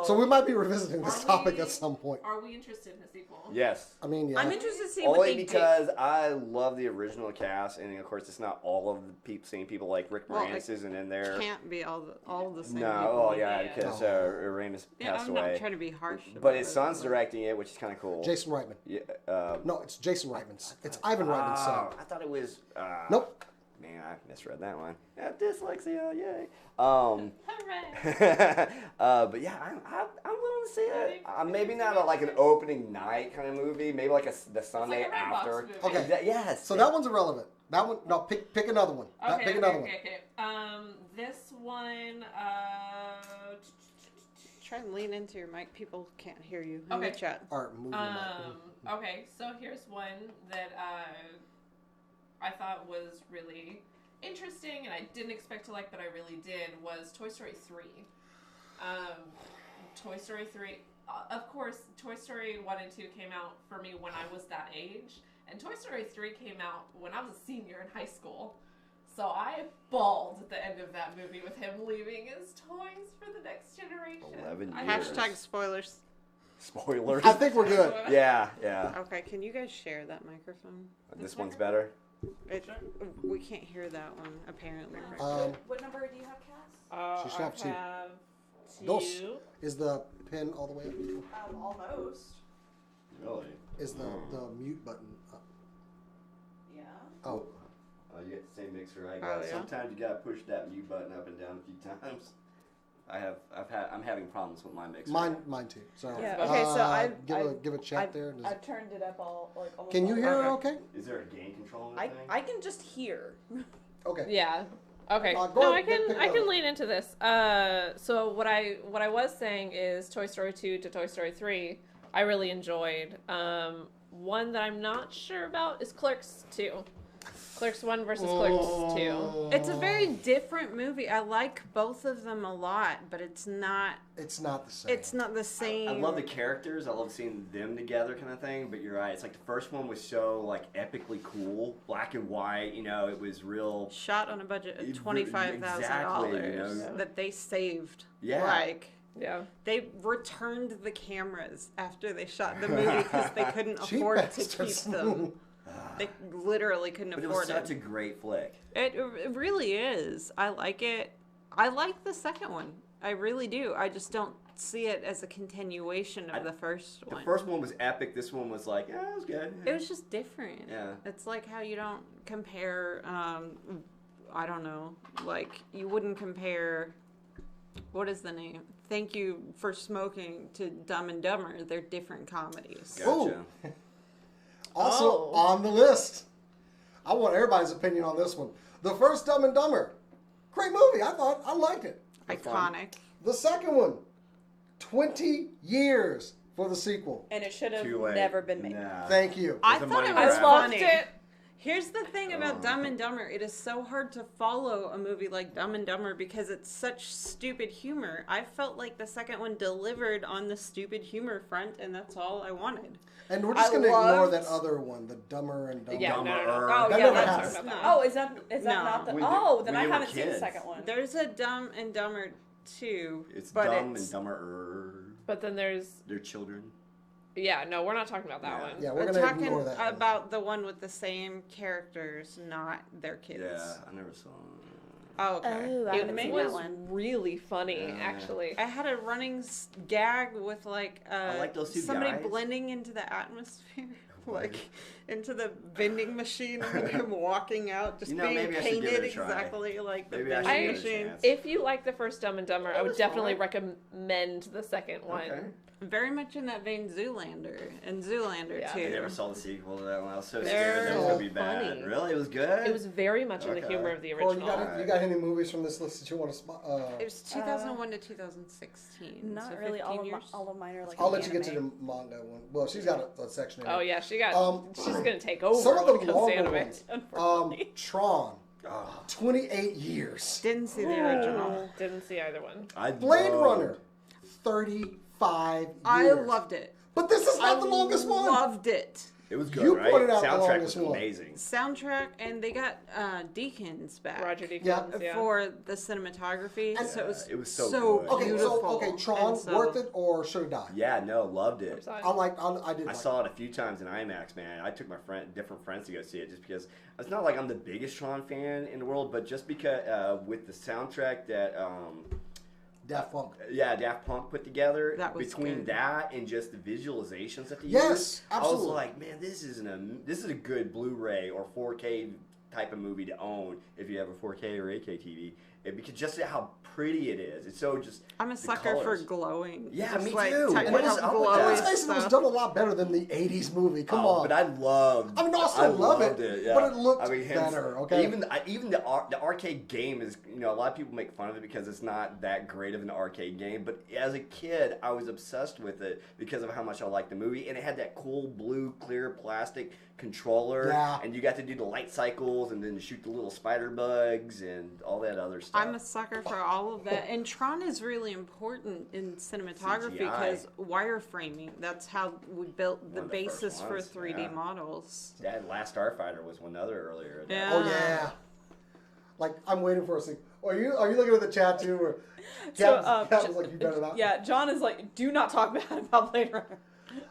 so we might be revisiting this Are topic we- at some point. Are we interested in a sequel? Yes. I mean, yeah. I'm interested to see what Only they because I love the original cast, and of course, it's not all of the same people. Like Rick Well, Moranis isn't in there. Can't be all the same No, people. oh yeah, Yeah. because Ramis Yeah, passed I'm away. not trying to be harsh. But about his it, son's but- directing it, which is kind of cool. Jason Reitman. Yeah. No, it's Jason Reitman's. It's Ivan Reitman's son. I thought it was. Nope. Man, I misread that one. Yeah, dyslexia, yay. Hooray! But yeah, I'm willing to see it. Maybe not like an opening night kind of movie. Maybe like the Sunday a Redbox after. movie. Okay. Yes. So that one's irrelevant. That one, no, pick another one. Pick another one. Okay. This one, Try and lean into your mic. People can't hear you in Okay. the chat. Art movie. okay, so here's one that I thought was really interesting and I didn't expect to like, but I really did, was Toy Story 3. Toy Story 3, of course, Toy Story 1 and 2 came out for me when I was that age, and Toy Story 3 came out when I was a senior in high school. So I bawled at the end of that movie with him leaving his toys for the next generation. 11 I years. Hashtag spoilers. Spoilers. I think we're good. Yeah. Okay, can you guys share that microphone? This one's better. We can't hear that one, apparently. What number do you have, Cass? She should have two. have Dos. Is the pin all the way up? Almost. Really? Is the mute button up? Yeah. Oh. You get the same mixer I Oh, got. yeah? Sometimes you gotta push that mute button up and down a few times. I'm having problems with my mixer. Mine too. So Yeah. Okay. So give a chat there. I've turned it up all like. Almost Can you all hear the her? way. Okay. Is there a gain control in that thing? I can just hear. Okay. Yeah. Okay. Go No, ahead, pick I another. can lean into this. So what I was saying is Toy Story 2 to Toy Story 3, I really enjoyed. One that I'm not sure about is Clerks 2. Clerks 1 versus Clerks 2. It's a very different movie. I like both of them a lot, but it's not. It's not the same. It's not the same. I love the characters. I love seeing them together, kind of thing. But you're right. It's like the first one was so like epically cool, black and white. You know, it was real. Shot on a budget of It- $25,000 exactly, you know. that they saved. Yeah. Like Yeah. they returned the cameras after they shot the movie because they couldn't Cheap afford to bastards. keep them. They literally couldn't But it afford was such a great flick. It really is. I like it. I like the second one. I really do. I just don't see it as a continuation of the first The one. first one was epic. This one was like, yeah, it was good. It was just different. Yeah. It's like how you don't compare, I don't know, like you wouldn't compare, what is the name? Thank You for Smoking to Dumb and Dumber. They're different comedies. Gotcha. Also on the list. I want everybody's opinion on this one. The first Dumb and Dumber. Great movie. I liked it. Iconic. The second one. 20 years for the sequel. And it should have Too late. never been made. Nah. Thank you. I It's a thought money it was grab. I loved funny. it. Here's the thing about Dumb and Dumber. It is so hard to follow a movie like Dumb and Dumber because it's such stupid humor. I felt like the second one delivered on the stupid humor front, and that's all I wanted. And we're just I going to ignore loved- that other one, the Dumber and Dumber. Yeah, no. Dumber. Oh, That yeah, never let's happens. talk about that. Oh, is that No. not the? When Oh, you- then when I you were haven't seen the kids. second one. There's a Dumb and Dumber 2, It's but dumb it's and dumber. But then there's They're children. no, we're not talking about that Yeah. one. Yeah, we're we're going to talking ignore that one. about the one with the same characters, not their kids. Yeah, I never saw. Oh, okay. Oh, I It haven't seen was that one. really funny, Yeah. actually. I had a running gag with like like those two somebody guys. blending into the atmosphere, like into the vending machine, and then him walking out, just You know, being maybe I should give it painted a try. exactly like the Maybe I should vending give it a machine. chance. If you like the first Dumb and Dumber, I would was definitely fine. recommend the second one. Okay. Very much in that vein, Zoolander and Zoolander Yeah. too. I never saw the sequel to that one. I was so They're scared that it was gonna be so bad. funny. Really, it was good. It was very much in the Okay. humor of the Or original. you got any movies from this list that you want to It was 2001 to 2016. Not so really. 15 years. All of mine are like. I'll let you get to anime. the manga one. Well, she's got a section in Oh it. yeah, she got. she's gonna take over Some of when the it comes to longer anime. ones. Unfortunately, Tron. Oh, 28 years. Didn't see the original. didn't see either one. I Blade love- Runner. 35 years. I loved it. But this is not the longest one. Loved it. It was good, You right? pointed out the Soundtrack longest was one. amazing. Soundtrack, and they got Deakins back. Roger Deakins. Yeah. Yeah. For the cinematography, And- so it was it was so good. Okay, beautiful. so Tron, and so- worth it or should have died? Yeah, no, loved it. Sorry. I did. I like saw it a few times in IMAX, man. I took my different friends to go see it just because it's not like I'm the biggest Tron fan in the world, but just because with the soundtrack that Daft Punk. Daft Punk put together, That was between good. that and just the visualizations that they Yes, used, absolutely. I was like, man, this is a good Blu-ray or 4K type of movie to own if you have a 4K or 8K TV. Because just how pretty it is. It's so just. I'm a the sucker for colors. glowing. Yeah, Just me like too. type What of is up with glowy that? Let's face it, it was stuff. done a lot better than the 80s movie. Come on. But I loved. I mean, I still I love loved it, yeah. but it looked hence- better, okay? Even the arcade game is, you know, a lot of people make fun of it because it's not that great of an arcade game. But as a kid, I was obsessed with it because of how much I liked the movie, and it had that cool blue clear plastic controller, Yeah. and you got to do the light cycles and then shoot the little spider bugs and all that other stuff. I'm a sucker for all of that. And Tron is really important in cinematography CGI. because wireframing, that's how we built the One of the first basis for ones, 3D yeah. models. That Last Starfighter was one other earlier. Yeah. Oh yeah. Like I'm waiting for a sequel. Are you looking at the chat too? Or So, Cat was like, you better not. Yeah, John is like, do not talk bad about Blade Runner.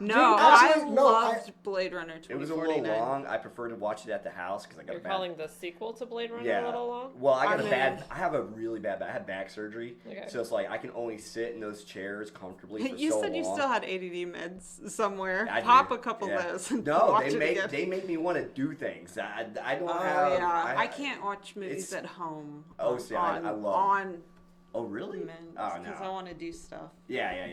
No, Actually, I no, loved Blade Runner It was a 2049. little long. I prefer to watch it at the house because I got You're a bad. calling the sequel to Blade Runner Yeah. a little long? Well, I got I a mean- bad. I have a really bad. I had back surgery, Okay. so it's like I can only sit in those chairs comfortably for You so said long. you still had ADD meds somewhere. I do. Pop a couple Yeah. of those. And No, watch they it made again. me want to do things. I don't Oh have. yeah, I can't watch movies it's- at home. Oh, see, I love- on Oh really? meds Oh because I no. want to do stuff. Yeah.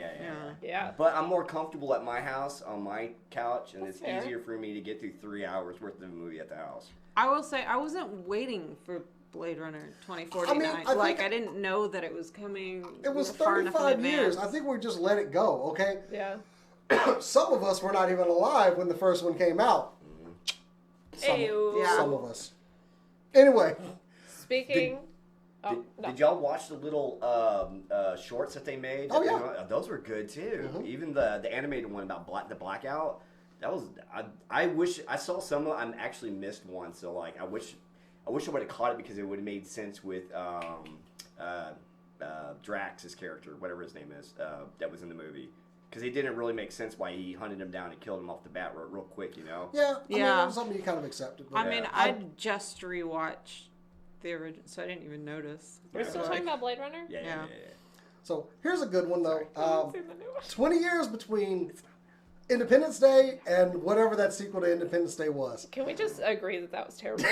Yeah. But I'm more comfortable at my house on my couch, and That's it's fair. easier for me to get through 3 hours worth of a movie at the house. I will say I wasn't waiting for Blade Runner 2049. I mean, like think- I didn't know that it was coming. It was far enough in 35 years. advance. I think we just let it go. Okay. Yeah. Some of us were not even alive when the first one came out. Some, Ew. Yeah. some of us. Anyway, Speaking. Did y'all watch the little shorts that they made? Oh, yeah. Those were good too. Mhm. Even the animated one about the blackout. That was I wish I saw some. I actually missed one. So like I wish I would have caught it because it would have made sense with Drax's character, whatever his name is, that was in the movie. Because it didn't really make sense why he hunted him down and killed him off the bat real quick, you know. yeah. I mean, Yeah. it was something you kind of accepted. but- I mean, Yeah. I just rewatched the original, so I didn't even notice. We're Yeah. still So, talking like, about Blade Runner? Yeah. So here's a good one though. I haven't seen the new one. 20 years between Independence Day and whatever that sequel to Independence Day was. Can we just agree that that was terrible?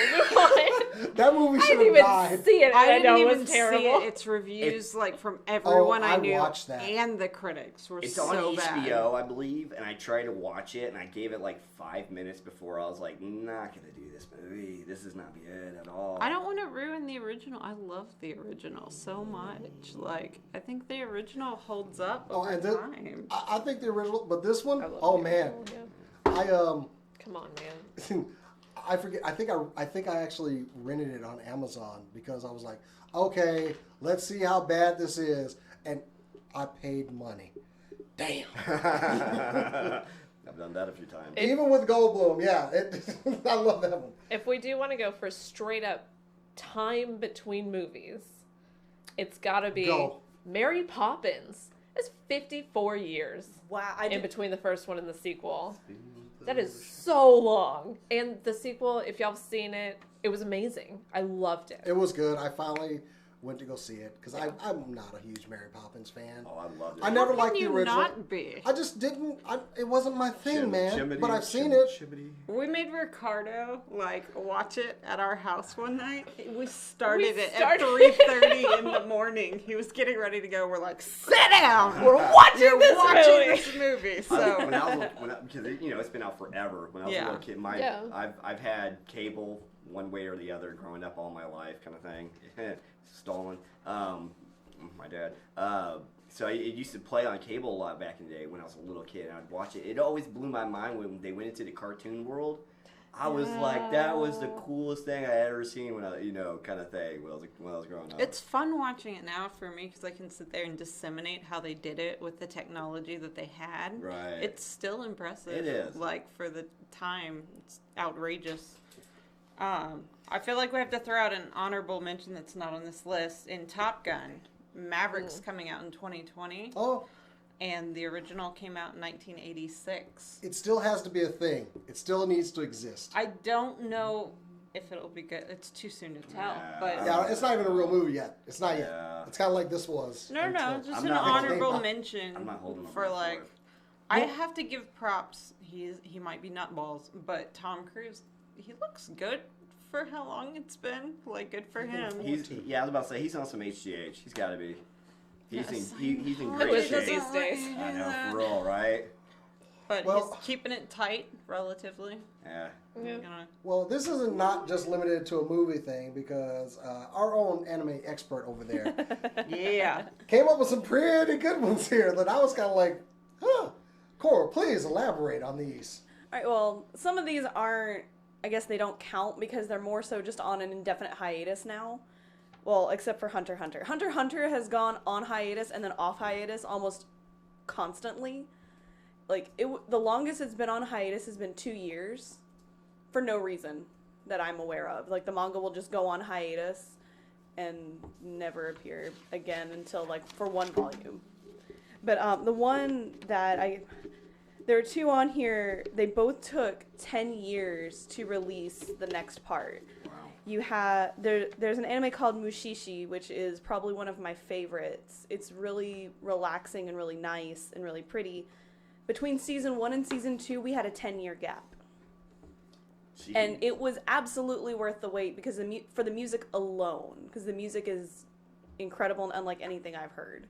That movie I should didn't have even died. see it. I And I didn't know it even was see terrible. it. It's reviews like from everyone I knew, watched that. and the critics were It's so on bad. HBO, I believe, and I tried to watch it, and I gave it like 5 minutes before I was like, not gonna do this movie. This is not good at all. I don't want to ruin the original. I love the original so much. Like I think the original holds up Oh, over and this, time. I think the original, but this one, I love oh the man, original, yeah. I Come on, man. I forget. I think I actually rented it on Amazon because I was like, okay, let's see how bad this is, and I paid money. Damn. I've done that a few times. Even with Goldblum, yeah, I love that one. If we do want to go for straight up time between movies, it's got to be Go. Mary Poppins. It's 54 years Wow, in between the first one and the sequel. That is so long. And the sequel, if y'all have seen it, it was amazing. I loved it. It was good. I finally went to go see it because I'm not a huge Mary Poppins fan. Oh, I loved it. I never How liked can the you original. not be? I just didn't. It wasn't my thing, man. Shibbity, But I've seen shibbity, it. shibbity. We made Ricardo like watch it at our house one night. We started it started- at 3:30 in the morning. He was getting ready to go. We're like, sit down. We're watching You're this watching movie. this movie. I, So because it's been out forever. When I was a Yeah. little kid, Yeah. I've had cable one way or the other growing up all my life, kind of thing. Stolen. My dad. So it used to play on cable a lot back in the day when I was a little kid, and I'd watch it. It always blew my mind when they went into the cartoon world. I was like, that was the coolest thing I had ever seen when I, kind of thing when I was growing up. it's fun watching it now for me because I can sit there and disseminate how they did it with the technology that they had. Right. It's still impressive. It is. Like for the time, it's outrageous. I feel like we have to throw out an honorable mention that's not on this list. In Top Gun, Maverick's coming out in 2020, Oh, and the original came out in 1986. it still has to be a thing. It still needs to exist. I don't know if it'll be good. It's too soon to tell. Yeah. But Yeah, it's not even a real movie yet. It's not yet. Yeah. It's kind of like this was. no, until- just I'm an not holding honorable up. mention I'm not holding for up like. it. I Well- have to give props. He might be nutballs, but Tom Cruise, he looks good for how long it's been. Like, good for him. Yeah, I was about to say, he's on some HGH. He's got to be. He's Yes, he's in I know. great Who is shape. these days? I know, for real, right? But Well- he's keeping it tight, relatively. Yeah. Yeah. You know. Well, this isn't not just limited to a movie thing because our own anime expert over there Yeah. came up with some pretty good ones here that I was kind of like, huh. Cora, please elaborate on these. All right, well, some of these aren't, I guess they don't count because they're more so just on an indefinite hiatus now. Well, except for Hunter x Hunter. Hunter x Hunter has gone on hiatus and then off hiatus almost constantly. Like, the longest it's been on hiatus has been 2 years for no reason that I'm aware of. Like, the manga will just go on hiatus and never appear again until, like, for one volume. But the one that there are two on here, they both took 10 years to release the next part. Wow. You have, there's an anime called Mushishi, which is probably one of my favorites. It's really relaxing and really nice and really pretty. Between season 1 and season 2, we had a 10-year gap. Gee. And it was absolutely worth the wait because for the music alone, because the music is incredible and unlike anything I've heard.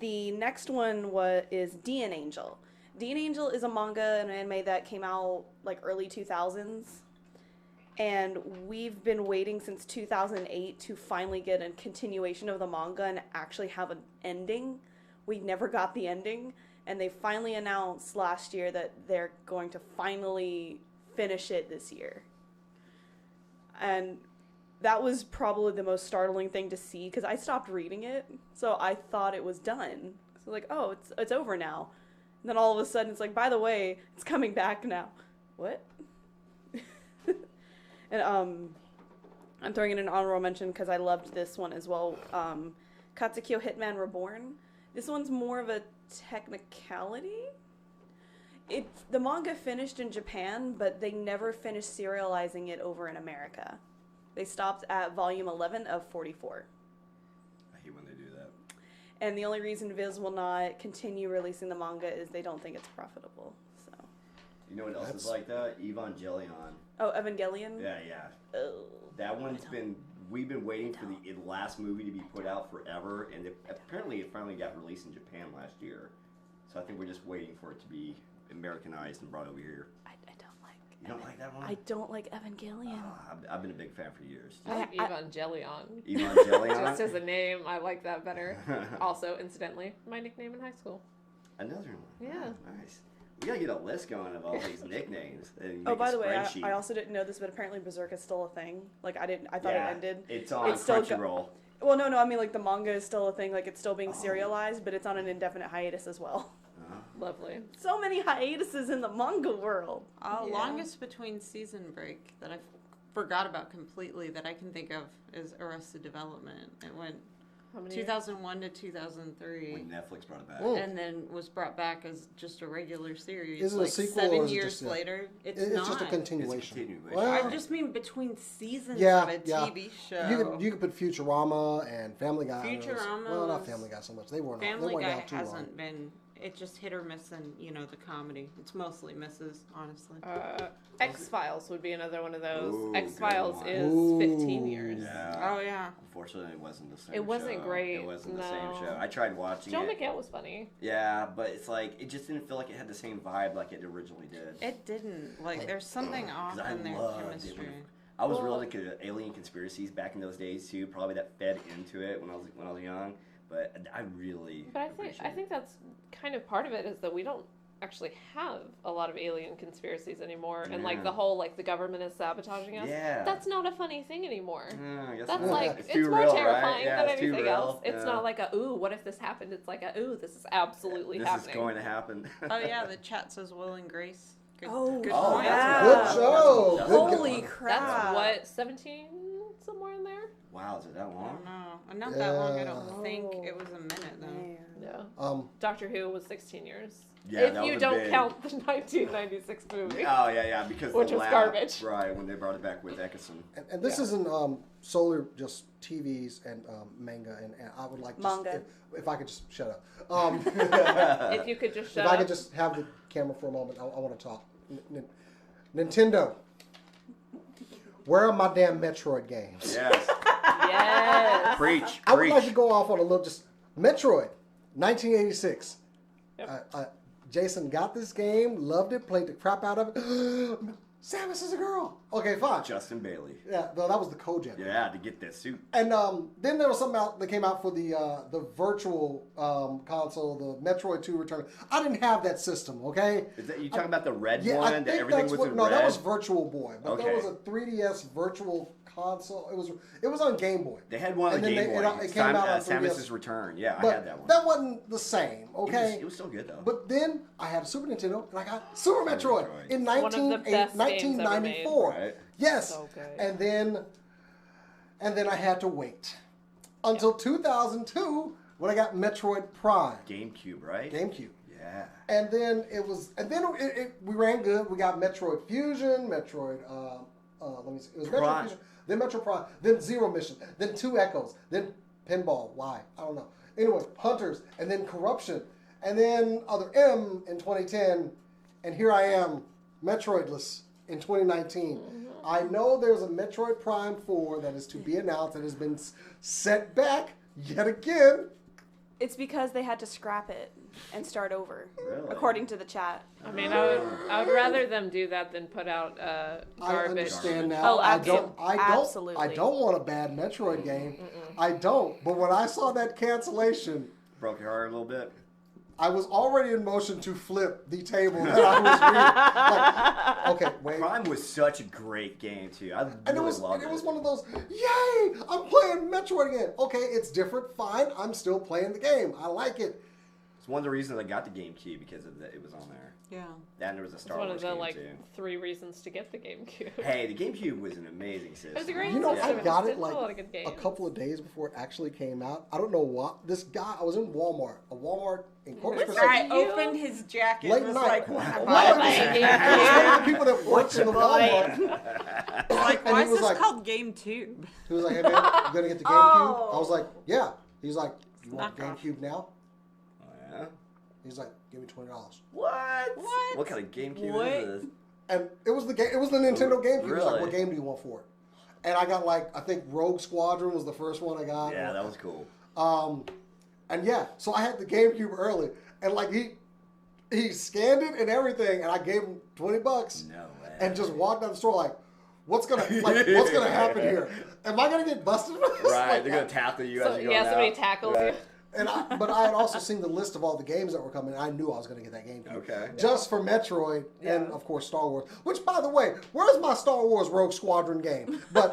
The next one is Dian Angel. Dian Angel is a manga and an anime that came out like early 2000s. And we've been waiting since 2008 to finally get a continuation of the manga and actually have an ending. We never got the ending. And they finally announced last year that they're going to finally finish it this year. And that was probably the most startling thing to see because I stopped reading it. So I thought it was done. So like, oh, it's over now. And then all of a sudden it's like, by the way, it's coming back now. What? And I'm throwing in an honorable mention because I loved this one as well. Katsukyo Hitman Reborn. This one's more of a technicality. The manga finished in Japan, but they never finished serializing it over in America. They stopped at volume 11 of 44. I hate when they do that. And the only reason Viz will not continue releasing the manga is they don't think it's profitable. So. You know what else That's- is like that? Evangelion. Oh, Evangelion? Yeah. Oh. That one's we've been waiting for the last movie to be put out forever, and apparently it finally got released in Japan last year. So I think we're just waiting for it to be Americanized and brought over here. I don't like. You don't like that one? I don't like Evangelion. I've been a big fan for years. I like Evangelion. Evangelion? Just as a name, I like that better. Also, incidentally, my nickname in high school. Another one. Yeah. Oh, nice. We gotta get a list going of all these nicknames. And Oh, make by a the way, spreadsheet. I also didn't know this, but apparently Berserk is still a thing. Like, I thought Yeah, it ended. It's on It's still Crunchyroll. Well, no, I mean, like, the manga is still a thing. Like, it's still being serialized, but it's on an indefinite hiatus as well. Lovely. So many hiatuses in the manga world. Yeah. Longest between season break that I forgot about completely that I can think of is Arrested Development. It went How many 2001 to 2003. When Netflix brought it back. Mm. And then was brought back as just a regular series. Is it a like sequel 7 or is it years just a- later. It's It's not. just a continuation. continuation. Well, I just mean between seasons Yeah, of a yeah. TV show. you could put Futurama and Family Guy. on those. Futurama Well, not was- Family Guy so much. They weren't. Family they weren't Guy out too hasn't long. been. It just hit or miss, and the comedy. It's mostly misses, honestly. X-Files would be another one of those. Ooh, X-Files good is one. 15 years. Yeah. Oh yeah. Unfortunately, it wasn't the same. It wasn't show. great, It wasn't the no. same show. I tried watching Joe it. McHale was funny. Yeah, but it's like it just didn't feel like it had the same vibe like it originally did. It didn't. Like, there's something off 'Cause I in their loved it chemistry. I was Well- real into alien conspiracies back in those days too. Probably that fed into it when I was young. But I really. But I appreciate think that's kind of part of it is that we don't actually have a lot of alien conspiracies anymore, and like Yeah. the whole like the government is sabotaging us. Yeah. That's not a funny thing anymore. I guess That's not. like it's it's too more real, terrifying right? Yeah, than it's too anything real. else. It's Yeah. not like a ooh, what if this happened? It's like a ooh, this is absolutely This happening. is going to happen. Oh yeah, the chat says Will and Grace. Good, Oh, good Oh, point. yeah. Good show. That's Good a- Holy guy. crap. That's what 17 somewhere in there. Wow, is it that I don't long? know. Not that long. I don't Yeah. think Oh, it was a minute though. Man. Yeah. Doctor Who was 16 years. Yeah, if that you was a don't big- count the 1996 movie. Oh yeah, because Which the was lab, garbage. Right when they brought it back with Eccleston. And this isn't solely just TVs and manga, and I would like Manga. if I could just shut up. If you could just If shut I up. could just have the camera for a moment, I want to talk. Nintendo. Where are my damn Metroid games? Yes. Yes. Preach. I would like to Preach. go off on a little just Metroid, 1986. Jason got this game, loved it, played the crap out of it. Samus is a girl. Okay, fine. Justin Bailey. Yeah, no, that was the Kojak. Yeah, to get that suit. And then there was something out that came out for the virtual console, the Metroid 2 Return. I didn't have that system, okay? Is that you talking about the red Yeah, one? I That think everything that's was what. in No, red? that was Virtual Boy, but there Okay. was a 3DS virtual console. It was on Game Boy. They had one on And the then Game Boy. it came out on Samus's 3DS. Return. Yeah, I But had that one. that wasn't the same, okay? It was still good though. But then I had a Super Nintendo and I got Super Metroid Metroid. in One of the best games ever made. 1994. Right. Yes. So good. And then I had to wait until 2002 when I got Metroid Prime, GameCube, right? GameCube. Yeah. And then we ran good. We got Metroid Fusion, let me see. It was Metroid Prime. Fusion, then Metroid Prime, then Zero Mission, then Two Echoes, then Pinball. Why? I don't know. Anyway, Hunters, and then Corruption, and then Other M in 2010, and here I am, Metroidless in 2019. I know there's a Metroid Prime 4 that is to be announced that has been set back yet again. It's because they had to scrap it and start over, Really? according to the chat. I mean, I would rather them do that than put out I garbage. understand now. Oh, I don't absolutely. want a bad Metroid game. I don't. But when I saw that cancellation, Broke your heart a little bit. I was already in motion to flip the table that I was reading. Like, okay, wait. Prime was such a great game too. I And really loved it was one of those, yay, I'm playing Metroid again. Okay, it's different, fine. I'm still playing the game. I like it. It's one of the reasons I got the GameCube because of it was on there. Yeah. And there was a It's Star one Wars of the game too. 3 reasons to get the GameCube. Hey, the GameCube was an amazing system. It was a great You know, system. I got it It's a lot of like good a games. couple of days before it actually came out. I don't know what. This guy, I was in Walmart, in Corpus This Christi. guy opened his jacket Late and was night. like, Well, "Why it am was- I it buying was GameCube?" one of the people that works in the Walmart. Like, And why he is was this like- called GameTube? He was like, hey man, you gonna get the GameCube? I was like, yeah. He's like, you want the Knock off. GameCube now? Oh, yeah? He's like, give me $20. What? What? What kind of GameCube What? is this? And it was the game. It was the Nintendo GameCube. He was like, Really? what game do you want for it? And I got I think Rogue Squadron was the first one I got. Yeah, that was cool. And yeah, so I had the GameCube early, and he scanned it and everything, and I gave him $20, No way. and just walked down the store like, what's gonna happen here? Am I gonna get busted for this? Right, Like, they're gonna tackle you So, as you go yeah, somebody out. tackles Right. you. But I had also seen the list of all the games that were coming. And I knew I was going to get that GameCube. Okay. Just for Metroid and of course Star Wars. Which, by the way, where's my Star Wars Rogue Squadron game? But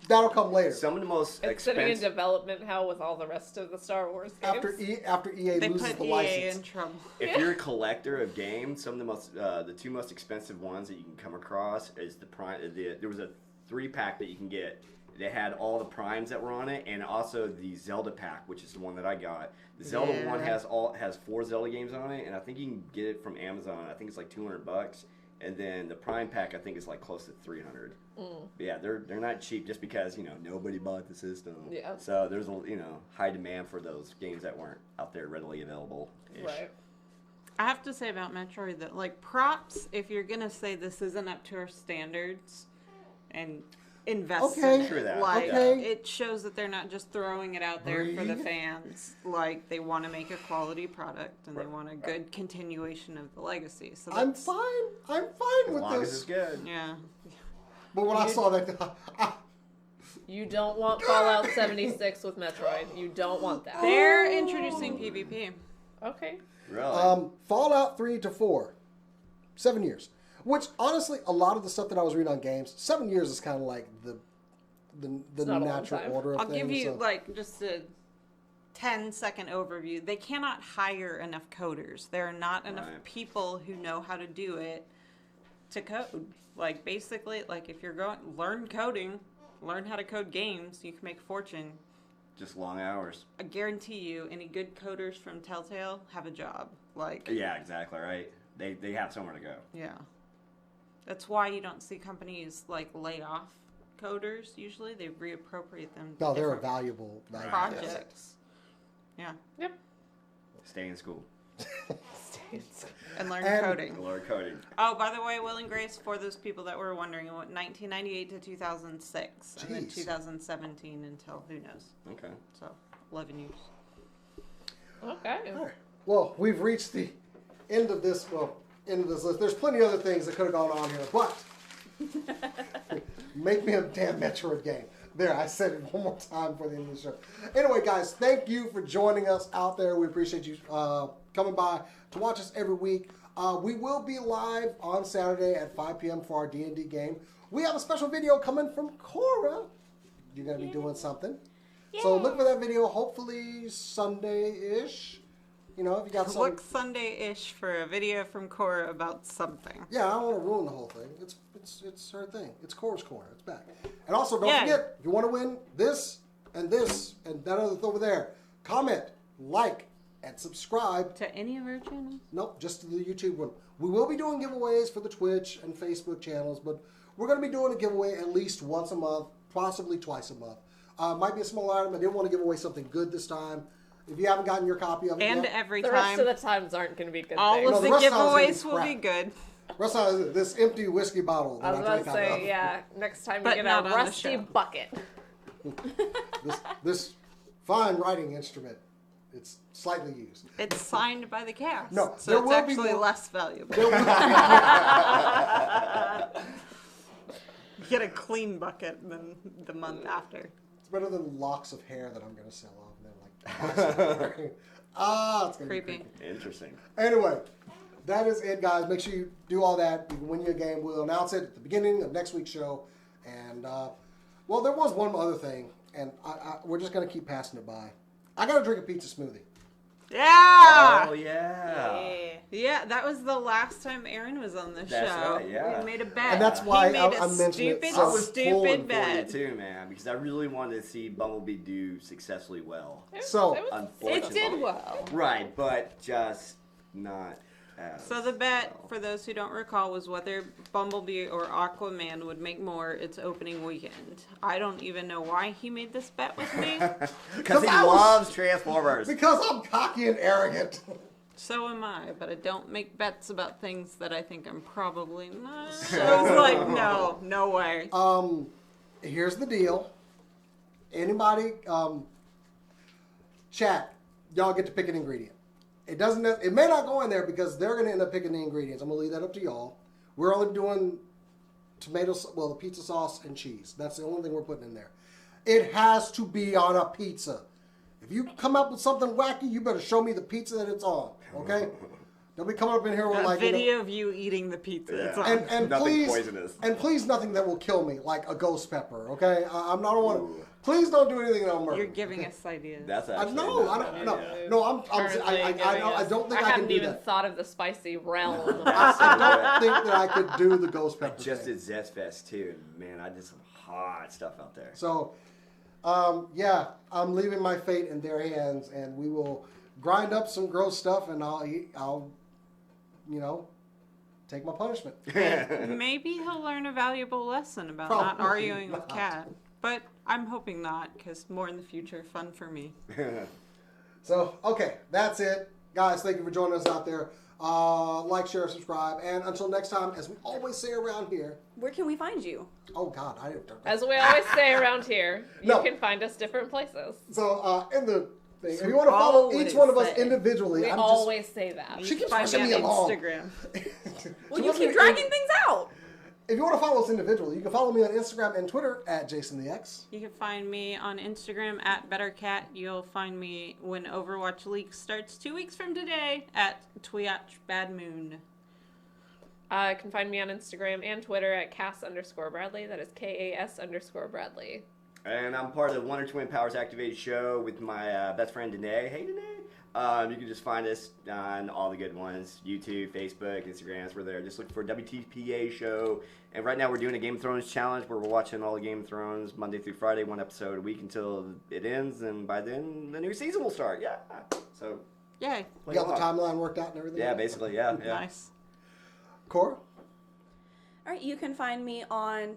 that'll come later. Some of the most It's sitting in expensive. development hell with all the rest of the Star Wars games. After EA They loses put the EA license. in trouble. If you're a collector of games, some of the most, the 2 most expensive ones that you can come across is the Prime. There was a 3-pack that you can get. They had all the primes that were on it, and also the Zelda pack, which is the one that I got. The Zelda one has 4 Zelda games on it, and I think you can get it from Amazon. I think it's like $200, and then the Prime pack I think is like close to $300. But yeah, they're not cheap just because nobody bought the system. Yeah. So there's a high demand for those games that weren't out there readily available. Right. I have to say about Metroid that, like, props, if you're going to say this isn't up to our standards and invest in Okay. it, True that. like, Okay. it shows that they're not just throwing it out there for the Breathe. fans. Like, they want to make a quality product and they want a good continuation of the legacy. So I'm that's, fine. I'm fine As with long as it's this. good. yeah. But when I saw that, You don't want Fallout 76 with Metroid. You don't want that. They're introducing PvP. Okay. Really? Fallout 3 to 4, 7 years. Which, honestly, a lot of the stuff that I was reading on games, 7 years is kind of like the not a long natural time. order of I'll things. give you, so- like, just a 10-second overview. They cannot hire enough coders. There are not enough Right. people who know how to do it to code. Like, basically, like, if you're going, learn coding, learn how to code games, you can make a fortune. Just long hours. I guarantee you, any good coders from Telltale have a job. Like, Yeah, exactly, right? They have somewhere to go. yeah. That's why you don't see companies, like, lay off coders, usually. They reappropriate them to No, they're a different valuable projects. Yeah. Yep. Stay in school. Right. And learn And- coding. Lord coding. Oh, by the way, Will and Grace, for those people that were wondering, 1998 to 2006, and then Jeez. 2017 until who knows. Okay. So 11 years. Okay. All right. Well, we've reached the end of this. Well, end of this list. There's plenty of other things that could have gone on here, but make me a damn Metroid game. There, I said it one more time for the end of the show. Anyway, guys, thank you for joining us out there. We appreciate you coming by to watch us every week. We will be live on Saturday at 5 p.m. for our D&D game. We have a special video coming from Cora. You're going to be doing something. So look for that video, hopefully Sunday-ish. You know, if you got something. Look Sunday-ish for a video from Cora about something. Yeah, I don't want to ruin the whole thing. It's her thing. It's Cora's Corner. It's back. And also, don't Yeah. forget, if you want to win this and that other over there, comment, like, and subscribe. To any of our channels? Nope, just to the YouTube one. We will be doing giveaways for the Twitch and Facebook channels, but we're going to be doing a giveaway at least once a month, possibly twice a month. Might be a small item. I didn't want to give away something good this time. If you haven't gotten your copy of it And yet, every The rest time, of the times aren't going to be good all things. No, of the the rest of it's gonna be giveaways will be crap. good. rest of this empty whiskey bottle I that was I about drank to out say, of. yeah, next time But you not get on a the rusty show. bucket. This fine writing instrument, it's slightly used. It's signed by the cast. No, so there it's will be actually more- less valuable. There'll be- You get a clean bucket than the month after. It's better than locks of hair that I'm going to sell off. And then like, it's going to be Creepy. creepy. Interesting. Anyway, that is it, guys. Make sure you do all that. You can win you a game. We'll announce it at the beginning of next week's show. And, well, there was one other thing, and we're just going to keep passing it by. I got to drink a pizza smoothie. Yeah! Oh yeah. Yeah, that was the last time Aaron was on the That's show. right, yeah. We made a bet. And that's why he made I mentioned it. stupid, So- I was pulling stupid for bet. you too, man, because I really wanted to see Bumblebee do successfully well. So, It Unfortunately, did well. Right, but just not as So the bet, well. for those who don't recall, was whether Bumblebee or Aquaman would make more its opening weekend. I don't even know why he made this bet with me. Because he I was- loves Transformers. because I'm cocky and arrogant. So am I, but I don't make bets about things that I think I'm probably not. So I was like, no way. Here's the deal. Anybody, chat, y'all get to pick an ingredient. It doesn't. It may not go in there because they're going to end up picking the ingredients. I'm going to leave that up to y'all. We're only doing tomatoes, well, the pizza sauce and cheese. That's the only thing we're putting in there. It has to be on a pizza. If you come up with something wacky, you better show me the pizza that it's on. Okay? Don't be coming up in here with A like video of you eating the pizza. It's on. and Nothing please, poisonous. and please, nothing that will kill me, like a ghost pepper. Okay, I'm not one. Ooh. Please don't do anything that'll murder. You're me, giving okay? us ideas. That's I actually know. not I don't. bad, No, yeah. no. I Currently don't think I can haven't do even that. thought of the spicy realm. I don't think that I could do the ghost I pepper. just thing. did Zest Fest too, and man, I did some hot stuff out there. So, yeah, I'm leaving my fate in their hands, and we will grind up some gross stuff, and I'll, you know, take my punishment. Maybe he'll learn a valuable lesson about Probably not arguing with not. Kat. But I'm hoping not, because more in the future, fun for me. So, okay, that's it. Guys, thank you for joining us out there. Like, share, subscribe, and until next time, as we always say around here, Where can we find you? oh God, I didn't. As we always say around here, you No. can find us different places. So, in the thing, if you want to follow each Always one of us say. individually, We I'm always say that. She keeps Find pushing me me on along. Instagram. Well, you keep dragging things out. If you want to follow us individually, you can follow me on Instagram and Twitter at JasonTheX. You can find me on Instagram at BetterCat. You'll find me when Overwatch League starts 2 weeks from today at TwiatchBadMoon. You can find me on Instagram and Twitter at Cass_Bradley. That is KAS_Bradley. And I'm part of the Wonder Twin Powers Activated show with my best friend Danae. Hey, Danae. You can just find us on all the good ones. YouTube, Facebook, Instagrams. We're there. Just look for WTPA show. And right now we're doing a Game of Thrones challenge where we're watching all the Game of Thrones Monday through Friday, one episode a week until it ends. And by then, the new season will start. Yeah. So, Yay. You got the timeline worked out and everything? yeah, basically, yeah. Nice. Cora? All right, you can find me on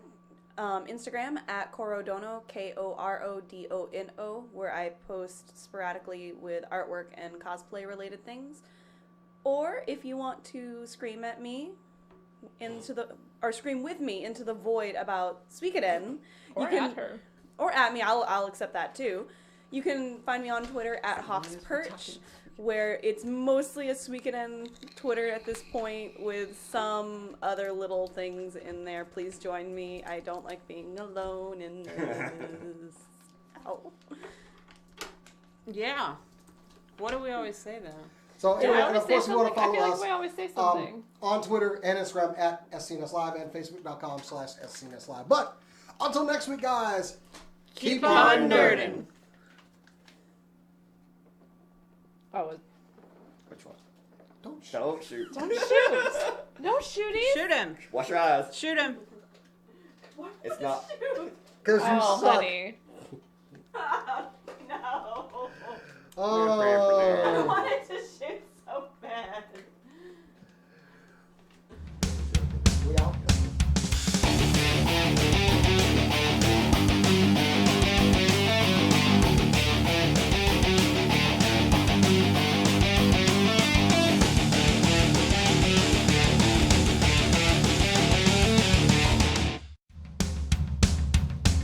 Instagram at Korodono, KORODONO, where I post sporadically with artwork and cosplay related things. Or if you want to scream at me or scream with me into the void about Suikoden, Or you can at her. or at me. I'll accept that too. You can find me on Twitter at Hawks Perch, where it's mostly a Suikoden Twitter at this point with some other little things in there. Please join me. I don't like being alone in this. Ow. Yeah. What do we always say though? So Do anyway, we and always of say course, you want to something? I follow feel like us we always say something. on Twitter and Instagram at SCNSLive and Facebook.com/SCNSLive. But until next week, guys, Keep on nerding. Oh, Which one? Don't shoot. Don't shoot. Don't shoot. No shooting. Shoot him. Wash your eyes. Shoot him. It's not. Because you Oh, suck. honey. No. Oh. I wanted to shoot so bad.